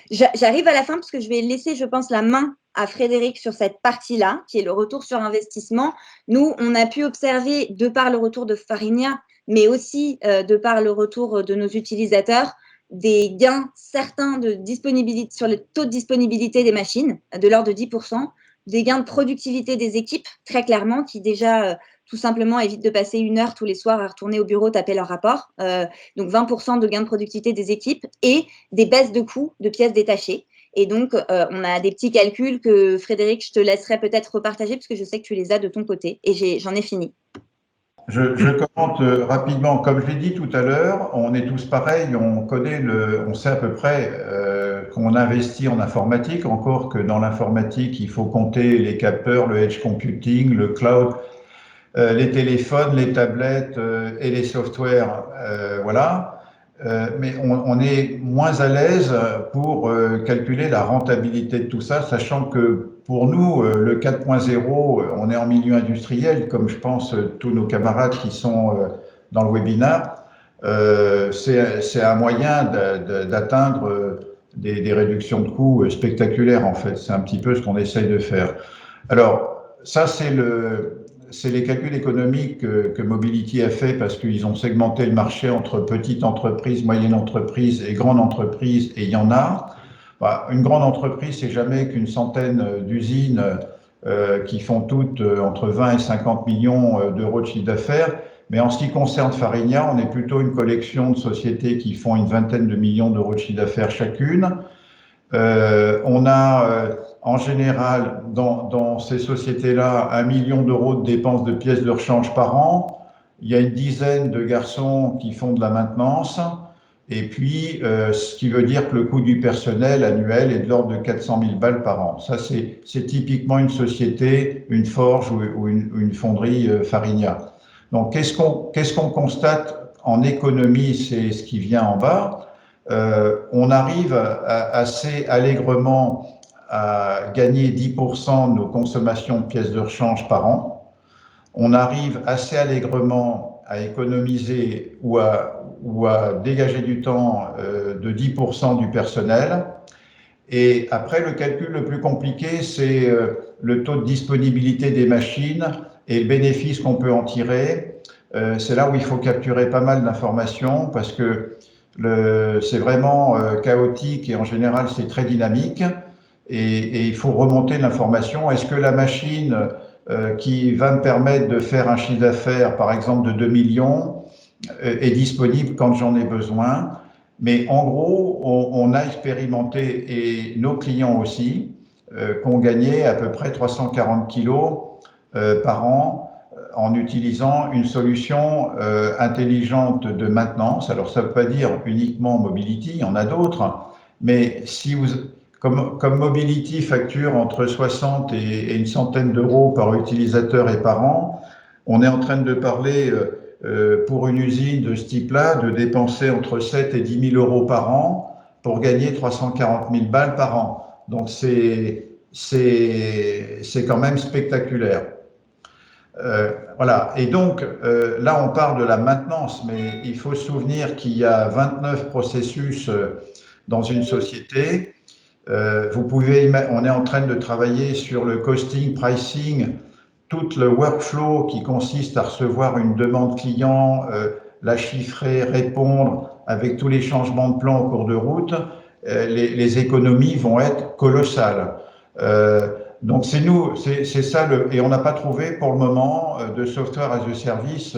J'arrive à la fin parce que je vais laisser, je pense, la main à Frédéric sur cette partie-là, qui est le retour sur investissement. Nous, on a pu observer, de par le retour de Farinia, mais aussi de par le retour de nos utilisateurs, des gains certains sur le taux de disponibilité des machines, de l'ordre de 10%, des gains de productivité des équipes, très clairement, qui déjà, tout simplement, évitent de passer 1 heure tous les soirs à retourner au bureau, taper leur rapport. Donc, 20% de gains de productivité des équipes et des baisses de coûts de pièces détachées. Et donc, on a des petits calculs que, Frédéric, je te laisserai peut-être repartager parce que je sais que tu les as de ton côté. Et j'en ai fini. Je commente rapidement. Comme je l'ai dit tout à l'heure, on est tous pareils, on sait à peu près qu'on investit en informatique, encore que dans l'informatique, il faut compter les capteurs, le edge computing, le cloud, les téléphones, les tablettes et les softwares, voilà. Mais on est moins à l'aise pour calculer la rentabilité de tout ça, sachant que pour nous, le 4.0, on est en milieu industriel, comme je pense tous nos camarades qui sont dans le webinaire. C'est un moyen d'atteindre des réductions de coûts spectaculaires, en fait. C'est un petit peu ce qu'on essaye de faire. Alors, ça, c'est c'est les calculs économiques que Mobility a fait parce qu'ils ont segmenté le marché entre petites entreprises, moyennes entreprises et grandes entreprises, et il y en a. Bah, une grande entreprise, c'est jamais qu'une centaine d'usines qui font toutes entre 20 et 50 millions d'euros de chiffre d'affaires. Mais en ce qui concerne Farinia, on est plutôt une collection de sociétés qui font une vingtaine de millions d'euros de chiffre d'affaires chacune. On a en général dans ces sociétés-là 1 million d'euros de dépenses de pièces de rechange par an. Il y a une dizaine de garçons qui font de la maintenance. Et puis, ce qui veut dire que le coût du personnel annuel est de l'ordre de 400 000 balles par an. Ça, c'est typiquement une société, une forge ou une fonderie Farinia. Donc, qu'est-ce qu'on constate en économie? C'est ce qui vient en bas. On arrive assez allègrement à gagner 10% de nos consommations de pièces de rechange par an. On arrive assez allègrement à économiser ou à dégager du temps de 10% du personnel. Et après, le calcul le plus compliqué, c'est le taux de disponibilité des machines et le bénéfice qu'on peut en tirer. C'est là où il faut capturer pas mal d'informations parce que c'est vraiment chaotique et en général c'est très dynamique et il faut remonter l'information. Est-ce que la machine qui va me permettre de faire un chiffre d'affaires par exemple de 2 millions est disponible quand j'en ai besoin? Mais en gros, on a expérimenté, et nos clients aussi, qu'on gagnait à peu près 340 kilos par an en utilisant une solution intelligente de maintenance. Alors, ça ne veut pas dire uniquement Mobility, il y en a d'autres, mais si vous, comme Mobility facture entre 60 et une centaine d'euros par utilisateur et par an, on est en train de parler pour une usine de ce type-là de dépenser entre 7 et 10 000 euros par an pour gagner 340 000 balles par an. Donc, c'est quand même spectaculaire. Voilà. Et donc, là, on parle de la maintenance, mais il faut se souvenir qu'il y a 29 processus dans une société. On est en train de travailler sur le costing, pricing, tout le workflow qui consiste à recevoir une demande client, la chiffrer, répondre avec tous les changements de plan au cours de route. Les économies vont être colossales. Donc c'est ça, et on n'a pas trouvé pour le moment de software as a service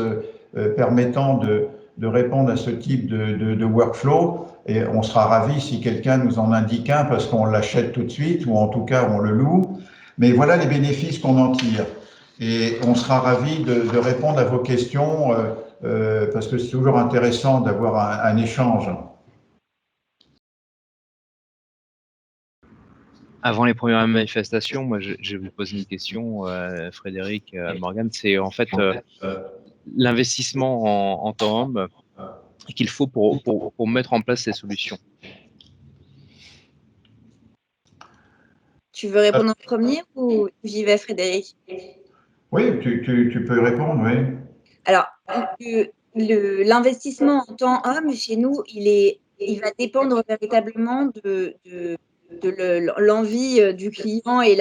permettant de répondre à ce type de workflow. Et on sera ravis si quelqu'un nous en indique un parce qu'on l'achète tout de suite ou en tout cas on le loue. Mais voilà les bénéfices qu'on en tire. Et on sera ravis de répondre à vos questions parce que c'est toujours intéressant d'avoir un échange. Avant les premières manifestations, moi, je vais vous poser une question, Frédéric, Morgane. C'est en fait l'investissement en temps homme qu'il faut pour mettre en place ces solutions. Tu veux répondre en premier ou j'y vais, Frédéric? Oui, tu peux répondre, oui. Alors, l'investissement en temps homme, chez nous, il va dépendre véritablement de l'envie du client et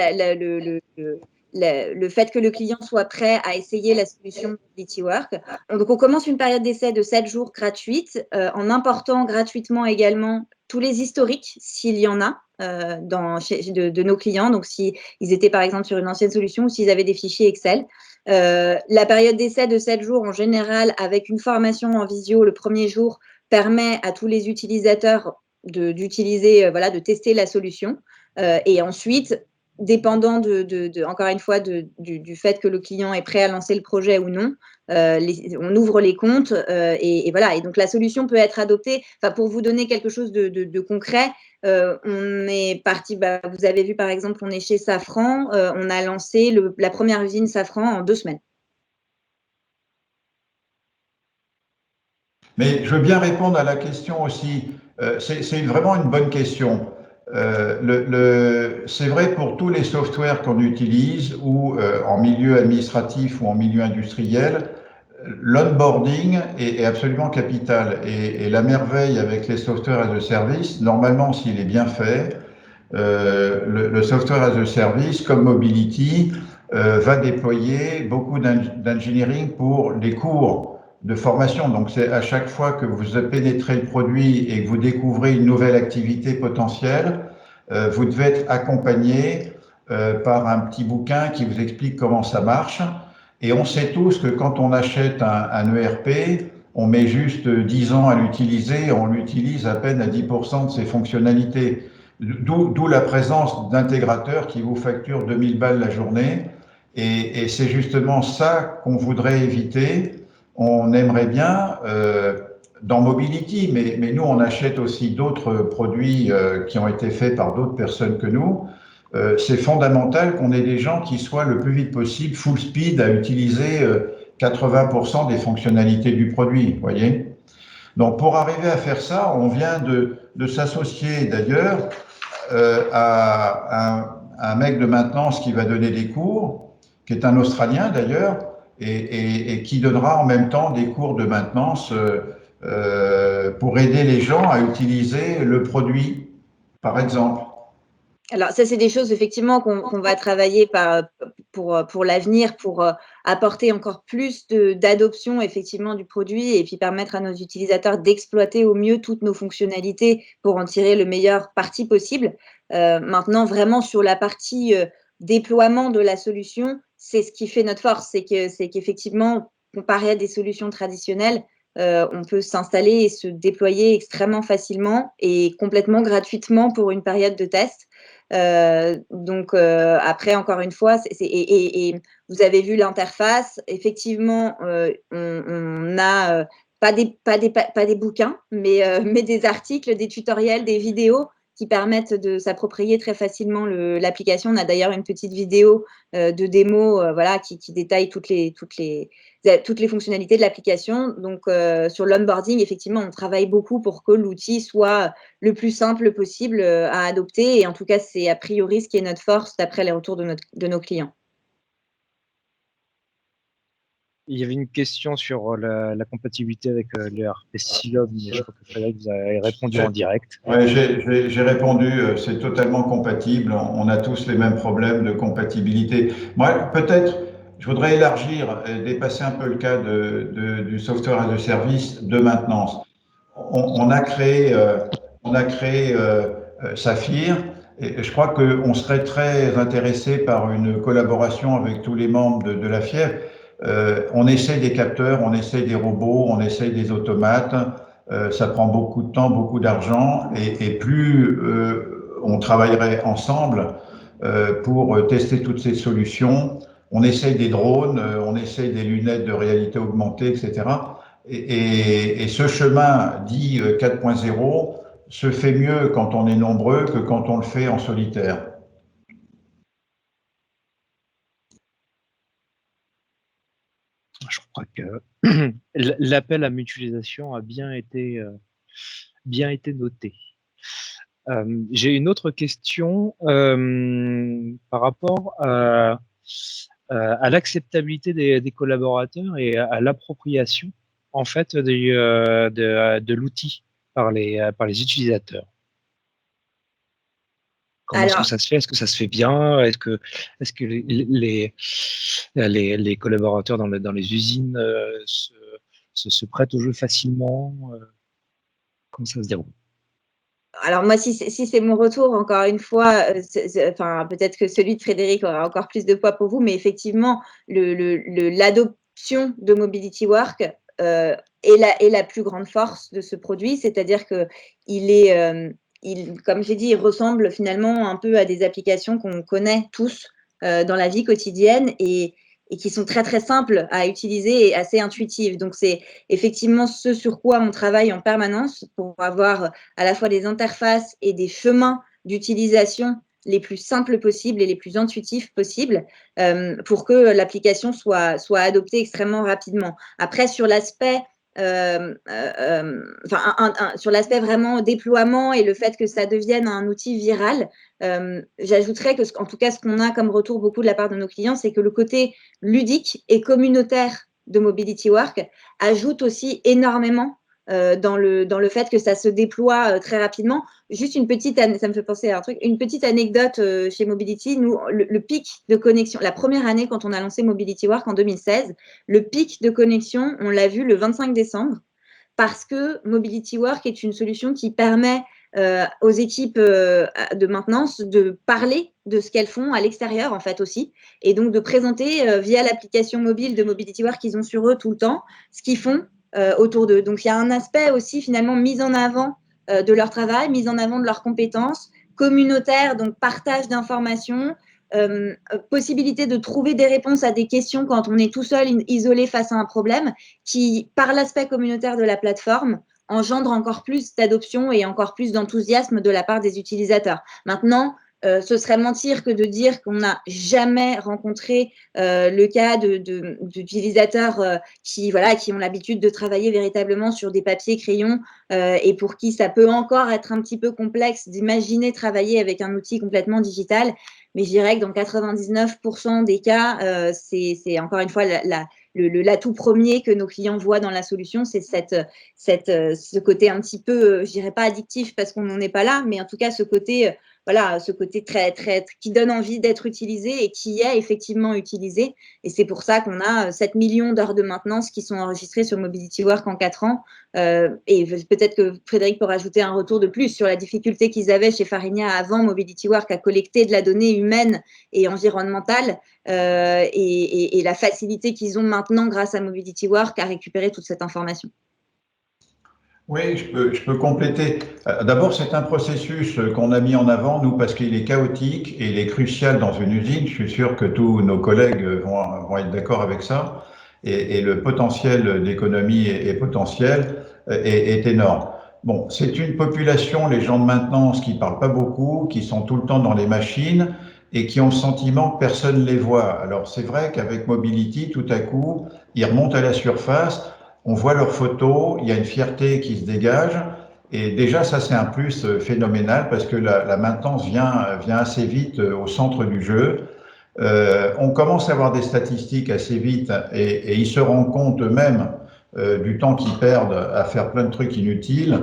le fait que le client soit prêt à essayer la solution Mobility Work. Donc, on commence une période d'essai de 7 jours gratuite en important gratuitement également tous les historiques, s'il y en a, de nos clients. Donc, s'ils étaient par exemple sur une ancienne solution ou s'ils avaient des fichiers Excel. La période d'essai de 7 jours, en général, avec une formation en visio le premier jour, permet à tous les utilisateurs d'utiliser, de tester la solution. Et ensuite, dépendant encore une fois du fait que le client est prêt à lancer le projet ou non, on ouvre les comptes et voilà. Et donc la solution peut être adoptée. Pour vous donner quelque chose de concret, on est parti. Vous avez vu par exemple, on est chez Safran. On a lancé la première usine Safran en 2 semaines. Mais je veux bien répondre à la question aussi. C'est vraiment une bonne question. C'est vrai pour tous les softwares qu'on utilise, ou en milieu administratif ou en milieu industriel, l'onboarding est absolument capital. Et la merveille avec les softwares as a service, normalement, s'il est bien fait, le software as a service, comme Mobility, va déployer beaucoup d'engineering pour les cours de formation. Donc, c'est à chaque fois que vous pénétrez le produit et que vous découvrez une nouvelle activité potentielle, vous devez être accompagné par un petit bouquin qui vous explique comment ça marche. Et on sait tous que quand on achète un ERP, on met juste 10 ans à l'utiliser, on l'utilise à peine à 10% de ses fonctionnalités. D'où la présence d'intégrateurs qui vous facturent 2000 balles la journée. Et c'est justement ça qu'on voudrait éviter. On aimerait bien, dans Mobility, mais nous, on achète aussi d'autres produits qui ont été faits par d'autres personnes que nous. C'est fondamental qu'on ait des gens qui soient le plus vite possible full speed à utiliser 80% des fonctionnalités du produit, vous voyez. Donc, pour arriver à faire ça, on vient de s'associer d'ailleurs à un mec de maintenance qui va donner des cours, qui est un Australien d'ailleurs, et qui donnera en même temps des cours de maintenance pour aider les gens à utiliser le produit, par exemple. Alors ça, c'est des choses effectivement qu'on va travailler pour l'avenir, pour apporter encore plus d'adoption effectivement du produit et puis permettre à nos utilisateurs d'exploiter au mieux toutes nos fonctionnalités pour en tirer le meilleur parti possible. Maintenant, vraiment sur la partie déploiement de la solution, c'est ce qui fait notre force, c'est qu'effectivement, comparé à des solutions traditionnelles, on peut s'installer et se déployer extrêmement facilement et complètement gratuitement pour une période de test. Donc après, encore une fois, et vous avez vu l'interface. Effectivement, on a pas des bouquins, mais des articles, des tutoriels, des vidéos qui permettent de s'approprier très facilement l'application. On a d'ailleurs une petite vidéo de démo voilà, qui détaille toutes les fonctionnalités de l'application. Donc, sur l'onboarding, effectivement, on travaille beaucoup pour que l'outil soit le plus simple possible à adopter. Et en tout cas, c'est a priori ce qui est notre force d'après les retours de nos clients. Il y avait une question sur la compatibilité avec le RP Silog, mais je crois que Frédéric vous a répondu en direct. Oui, j'ai répondu, c'est totalement compatible. On a tous les mêmes problèmes de compatibilité. Moi, peut-être, je voudrais élargir, dépasser un peu le cas du software as a service de maintenance. On a créé Saphir, et je crois qu'on serait très intéressé par une collaboration avec tous les membres de la FIEV. On essaie des capteurs, on essaie des robots, on essaie des automates. Ça prend beaucoup de temps, beaucoup d'argent, et plus on travaillerait ensemble pour tester toutes ces solutions. On essaye des drones, on essaye des lunettes de réalité augmentée, etc. Et ce chemin dit 4.0 se fait mieux quand on est nombreux que quand on le fait en solitaire. Je crois que l'appel à mutualisation a bien été noté. J'ai une autre question par rapport à l'acceptabilité des collaborateurs et à l'appropriation en fait de l'outil par les utilisateurs. Comment est-ce que ça se fait? Est-ce que ça se fait bien? Est-ce que les collaborateurs dans les usines se prêtent au jeu facilement? Comment ça se déroule? Alors moi, si c'est mon retour, encore une fois, enfin, peut-être que celui de Frédéric aura encore plus de poids pour vous, mais effectivement, l'adoption de Mobility Work est la plus grande force de ce produit, c'est-à-dire que comme j'ai dit, il ressemble finalement un peu à des applications qu'on connaît tous dans la vie quotidienne et qui sont très très simples à utiliser et assez intuitives. Donc c'est effectivement ce sur quoi on travaille en permanence pour avoir à la fois des interfaces et des chemins d'utilisation les plus simples possibles et les plus intuitifs possibles pour que l'application soit adoptée extrêmement rapidement. Après, sur l'aspect sur l'aspect vraiment déploiement et le fait que ça devienne un outil viral, j'ajouterais que, en tout cas, ce qu'on a comme retour beaucoup de la part de nos clients, c'est que le côté ludique et communautaire de Mobility Work ajoute aussi énormément dans le fait que ça se déploie très rapidement. Juste ça me fait penser à un truc, une petite anecdote chez Mobility. Nous, le pic de connexion, la première année quand on a lancé Mobility Work en 2016, le pic de connexion, on l'a vu le 25 décembre parce que Mobility Work est une solution qui permet aux équipes de maintenance de parler de ce qu'elles font à l'extérieur en fait aussi, et donc de présenter via l'application mobile de Mobility Work qu'ils ont sur eux tout le temps, ce qu'ils font autour d'eux. Donc il y a un aspect aussi finalement mise en avant de leur travail, mise en avant de leurs compétences, communautaire, donc partage d'informations, possibilité de trouver des réponses à des questions quand on est tout seul, isolé face à un problème, qui, par l'aspect communautaire de la plateforme, engendre encore plus d'adoption et encore plus d'enthousiasme de la part des utilisateurs. Maintenant, ce serait mentir que de dire qu'on n'a jamais rencontré le cas d'utilisateurs qui ont l'habitude de travailler véritablement sur des papiers crayons et pour qui ça peut encore être un petit peu complexe d'imaginer travailler avec un outil complètement digital. Mais je dirais que dans 99% des cas, c'est encore une fois l'atout premier que nos clients voient dans la solution, c'est ce côté un petit peu, je dirais pas addictif parce qu'on n'en est pas là, mais en tout cas ce côté très, très, qui donne envie d'être utilisé et qui est effectivement utilisé. Et c'est pour ça qu'on a 7 millions d'heures de maintenance qui sont enregistrées sur Mobility Work en 4 ans. Et peut-être que Frédéric peut rajouter un retour de plus sur la difficulté qu'ils avaient chez Farinia avant Mobility Work à collecter de la donnée humaine et environnementale et la facilité qu'ils ont maintenant grâce à Mobility Work à récupérer toute cette information. Oui, je peux compléter. D'abord, c'est un processus qu'on a mis en avant, nous, parce qu'il est chaotique et il est crucial dans une usine. Je suis sûr que tous nos collègues vont être d'accord avec ça. Et le potentiel d'économie est potentiel, est énorme. Bon, c'est une population, les gens de maintenance, qui parlent pas beaucoup, qui sont tout le temps dans les machines et qui ont le sentiment que personne les voit. Alors, c'est vrai qu'avec Mobility, tout à coup, ils remontent à la surface. On voit leurs photos, il y a une fierté qui se dégage. Et déjà, ça, c'est un plus phénoménal parce que la maintenance vient assez vite au centre du jeu. On commence à avoir des statistiques assez vite et ils se rendent compte eux-mêmes du temps qu'ils perdent à faire plein de trucs inutiles.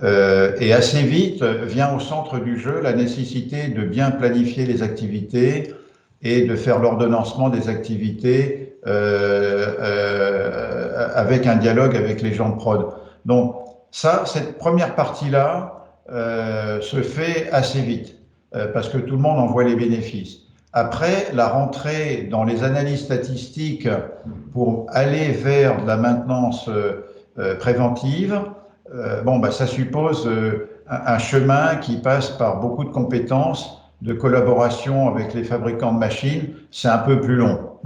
Et assez vite vient au centre du jeu la nécessité de bien planifier les activités et de faire l'ordonnancement des activités avec un dialogue avec les gens de prod. Donc ça, cette première partie-là se fait assez vite parce que tout le monde en voit les bénéfices. Après, la rentrée dans les analyses statistiques pour aller vers de la maintenance préventive, ça suppose un chemin qui passe par beaucoup de compétences, de collaboration avec les fabricants de machines. C'est un peu plus long,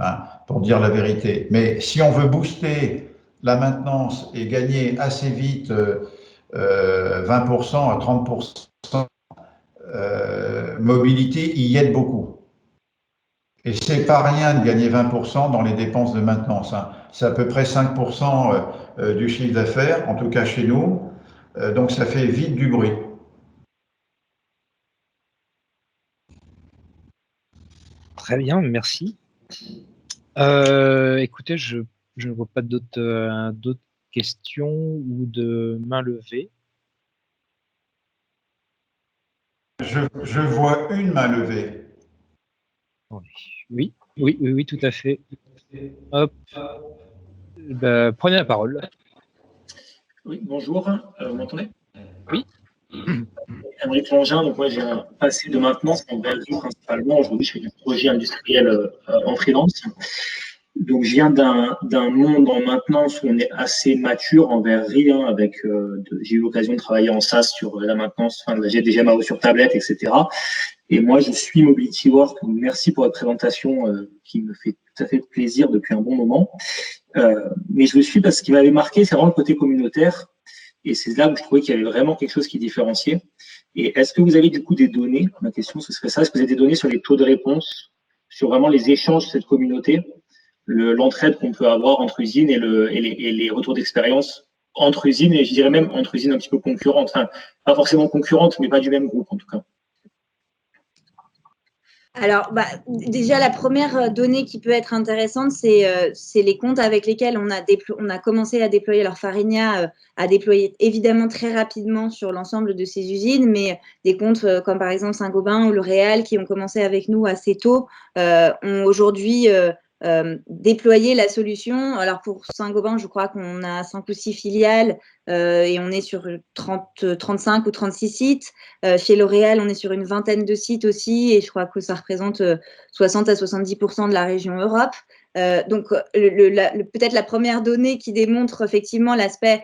pour dire la vérité. Mais si on veut booster la maintenance et gagner assez vite 20% à 30%, Mobility y aide beaucoup. Et c'est pas rien de gagner 20% dans les dépenses de maintenance. C'est à peu près 5% du chiffre d'affaires, en tout cas chez nous. Donc ça fait vite du bruit. Très bien, merci. Écoutez, je ne vois pas d'autres questions ou de main levée. Je vois une main levée. Oui, tout à fait. Hop. Prenez la parole. Oui, bonjour. Vous m'entendez? Oui. Aymeric Langin, donc moi j'ai un passé de maintenance en Belgique principalement. Aujourd'hui, je fais du projet industriel en freelance. Donc je viens d'un monde en maintenance où on est assez mature envers rien. J'ai eu l'occasion de travailler en SaaS sur la maintenance, j'ai déjà MAO sur tablette, etc. Et moi, je suis Mobility Work. Donc merci pour votre présentation qui me fait tout à fait plaisir depuis un bon moment. Mais je le suis parce qu'il m'avait marqué, c'est vraiment le côté communautaire. Et c'est là où je trouvais qu'il y avait vraiment quelque chose qui différenciait. Et est-ce que vous avez du coup des données? Ma question, ce serait ça. Est-ce que vous avez des données sur les taux de réponse, sur vraiment les échanges de cette communauté, l'entraide qu'on peut avoir entre usines et les retours d'expérience entre usines, et je dirais même entre usines un petit peu concurrentes. Enfin, pas forcément concurrentes, mais pas du même groupe en tout cas. Alors, déjà, la première donnée qui peut être intéressante, c'est les comptes avec lesquels on a commencé à déployer. Alors, Farinia a déployé évidemment très rapidement sur l'ensemble de ses usines, mais des comptes comme par exemple Saint-Gobain ou L'Oréal qui ont commencé avec nous assez tôt ont aujourd'hui déployé la solution. Alors, pour Saint-Gobain, je crois qu'on a 5 ou 6 filiales et on est sur 35 ou 36 sites. Chez L'Oréal, on est sur une vingtaine de sites aussi et je crois que ça représente 60 à 70% de la région Europe. Donc, peut-être la première donnée qui démontre effectivement l'aspect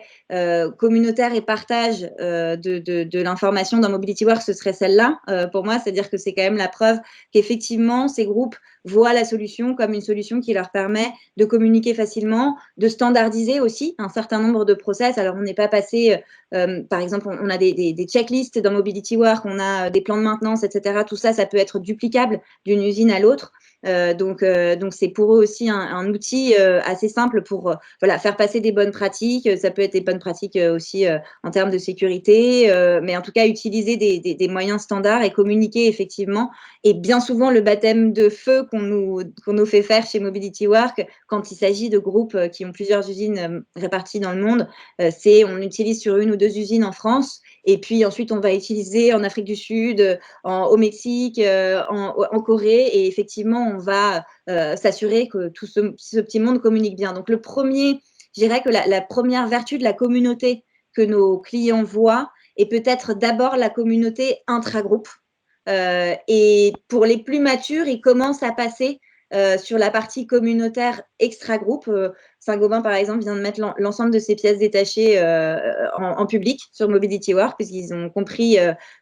communautaire et partage de l'information dans Mobility Work, ce serait celle-là pour moi, c'est-à-dire que c'est quand même la preuve qu'effectivement, ces groupes voient la solution comme une solution qui leur permet de communiquer facilement, de standardiser aussi un certain nombre de process. Alors, on n'est pas passé, par exemple, on a des checklists dans Mobility Work, on a des plans de maintenance, etc. Tout ça, ça peut être duplicable d'une usine à l'autre. Donc, c'est pour eux aussi un outil assez simple pour faire passer des bonnes pratiques. Ça peut être des bonnes pratiques aussi en termes de sécurité, mais en tout cas, utiliser des moyens standards et communiquer effectivement. Et bien souvent, le baptême de feu qu'on nous fait faire chez Mobility Work, quand il s'agit de groupes qui ont plusieurs usines réparties dans le monde, c'est on utilise sur 1 ou 2 usines en France, et puis ensuite, on va utiliser en Afrique du Sud, au Mexique, en Corée, et effectivement, on va s'assurer que tout ce petit monde communique bien. Donc, je dirais que la première vertu de la communauté que nos clients voient est peut-être d'abord la communauté intragroupe. Et pour les plus matures, ils commencent à passer sur la partie communautaire extra-groupe. Saint-Gobain, par exemple, vient de mettre l'ensemble de ses pièces détachées en public sur Mobility Work, puisqu'ils ont compris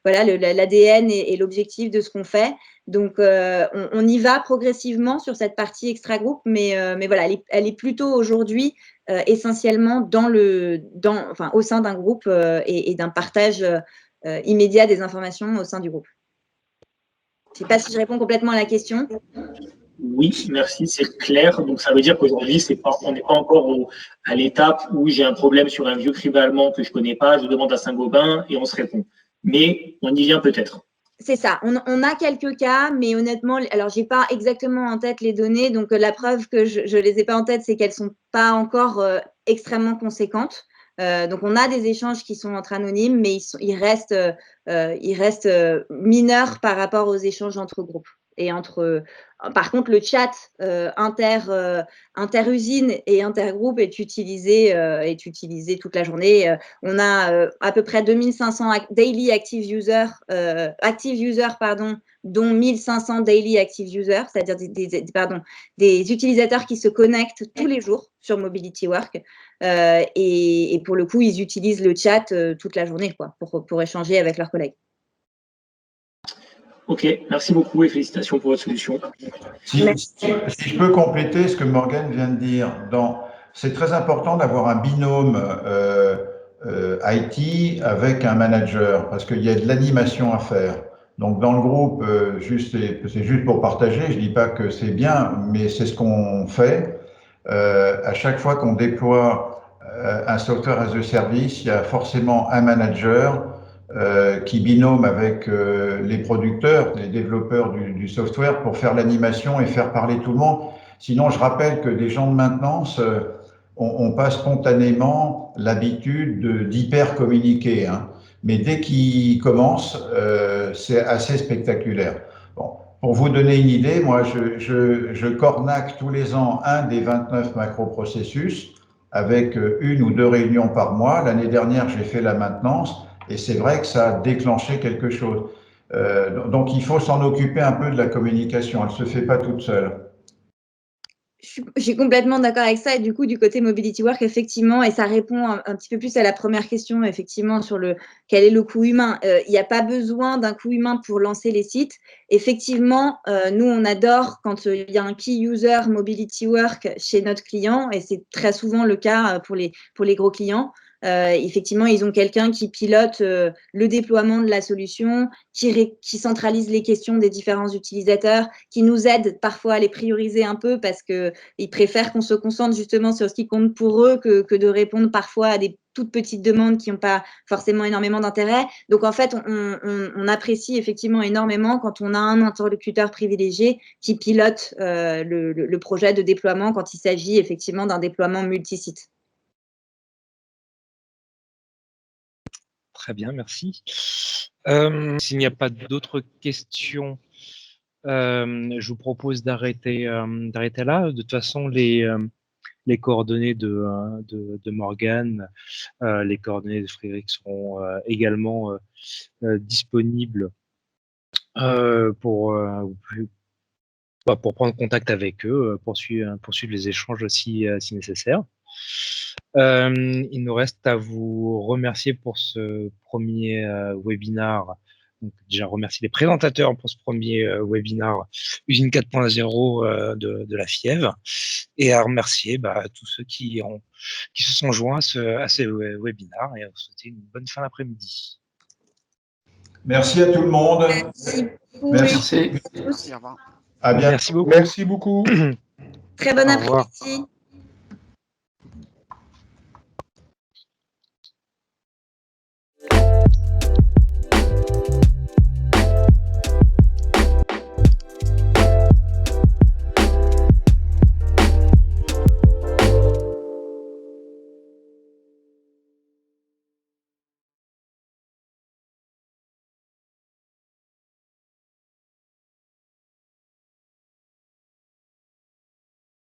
l'ADN et l'objectif de ce qu'on fait. Donc, on y va progressivement sur cette partie extra-groupe, mais voilà, elle est plutôt aujourd'hui essentiellement au sein d'un groupe et d'un partage immédiat des informations au sein du groupe. Je ne sais pas si je réponds complètement à la question. Oui, merci, c'est clair. Donc, ça veut dire qu'aujourd'hui, on n'est pas encore à l'étape où j'ai un problème sur un vieux crible allemand que je ne connais pas, je demande à Saint-Gobain et on se répond. Mais on y vient peut-être. C'est ça. On a quelques cas, mais honnêtement, alors je n'ai pas exactement en tête les données. Donc, la preuve que je ne les ai pas en tête, c'est qu'elles ne sont pas encore extrêmement conséquentes. Donc, on a des échanges qui sont entre anonymes, mais ils restent mineurs par rapport aux échanges entre groupes. Et par contre, le chat inter-usine et intergroupe est utilisé toute la journée. On a à peu près 2500 daily active users, dont 1500 daily active users, c'est-à-dire des utilisateurs qui se connectent tous les jours sur Mobility Work. Et pour le coup, ils utilisent le chat toute la journée pour échanger avec leurs collègues. Ok, merci beaucoup et félicitations pour votre solution. Si je peux compléter ce que Morgane vient de dire, c'est très important d'avoir un binôme IT avec un manager, parce qu'il y a de l'animation à faire. Donc dans le groupe, c'est juste pour partager, je ne dis pas que c'est bien, mais c'est ce qu'on fait. À chaque fois qu'on déploie un software as a service, il y a forcément un manager qui binôme avec les producteurs, les développeurs du software pour faire l'animation et faire parler tout le monde. Sinon, je rappelle que des gens de maintenance ont pas spontanément l'habitude d'hyper communiquer, hein. Mais dès qu'ils commencent, c'est assez spectaculaire. Bon, pour vous donner une idée, moi, je cornaque tous les ans un des 29 macroprocessus avec 1 ou 2 réunions par mois. L'année dernière, j'ai fait la maintenance. Et c'est vrai que ça a déclenché quelque chose. Donc, il faut s'en occuper un peu de la communication. Elle ne se fait pas toute seule. Je suis complètement d'accord avec ça. Et du coup, du côté Mobility Work, effectivement, et ça répond un petit peu plus à la première question, effectivement, sur quel est le coût humain. Il n'y a pas besoin d'un coût humain pour lancer les sites. Effectivement, nous, on adore quand il y a un key user Mobility Work chez notre client, et c'est très souvent le cas pour les gros clients. Effectivement, ils ont quelqu'un qui pilote le déploiement de la solution, qui centralise les questions des différents utilisateurs, qui nous aide parfois à les prioriser un peu parce qu'ils préfèrent qu'on se concentre justement sur ce qui compte pour eux que de répondre parfois à des toutes petites demandes qui n'ont pas forcément énormément d'intérêt. Donc, en fait, on apprécie effectivement énormément quand on a un interlocuteur privilégié qui pilote le projet de déploiement quand il s'agit effectivement d'un déploiement multisite. Très bien, merci. S'il n'y a pas d'autres questions, je vous propose d'arrêter là. De toute façon, les coordonnées de Morgane, les coordonnées de Frédéric seront également disponibles pour prendre contact avec eux, poursuivre les échanges si nécessaire. Il nous reste à vous remercier pour ce premier webinaire. Donc, déjà remercier les présentateurs pour ce premier webinaire Usine 4.0 de la FIEV, et à remercier tous ceux qui se sont joints à ces webinaires, et à vous souhaiter une bonne fin d'après-midi. Merci à tout le monde. Merci beaucoup. Merci. Merci à tous. Au revoir. À bientôt. Merci beaucoup. Merci beaucoup. Très bon Au revoir. après-midi.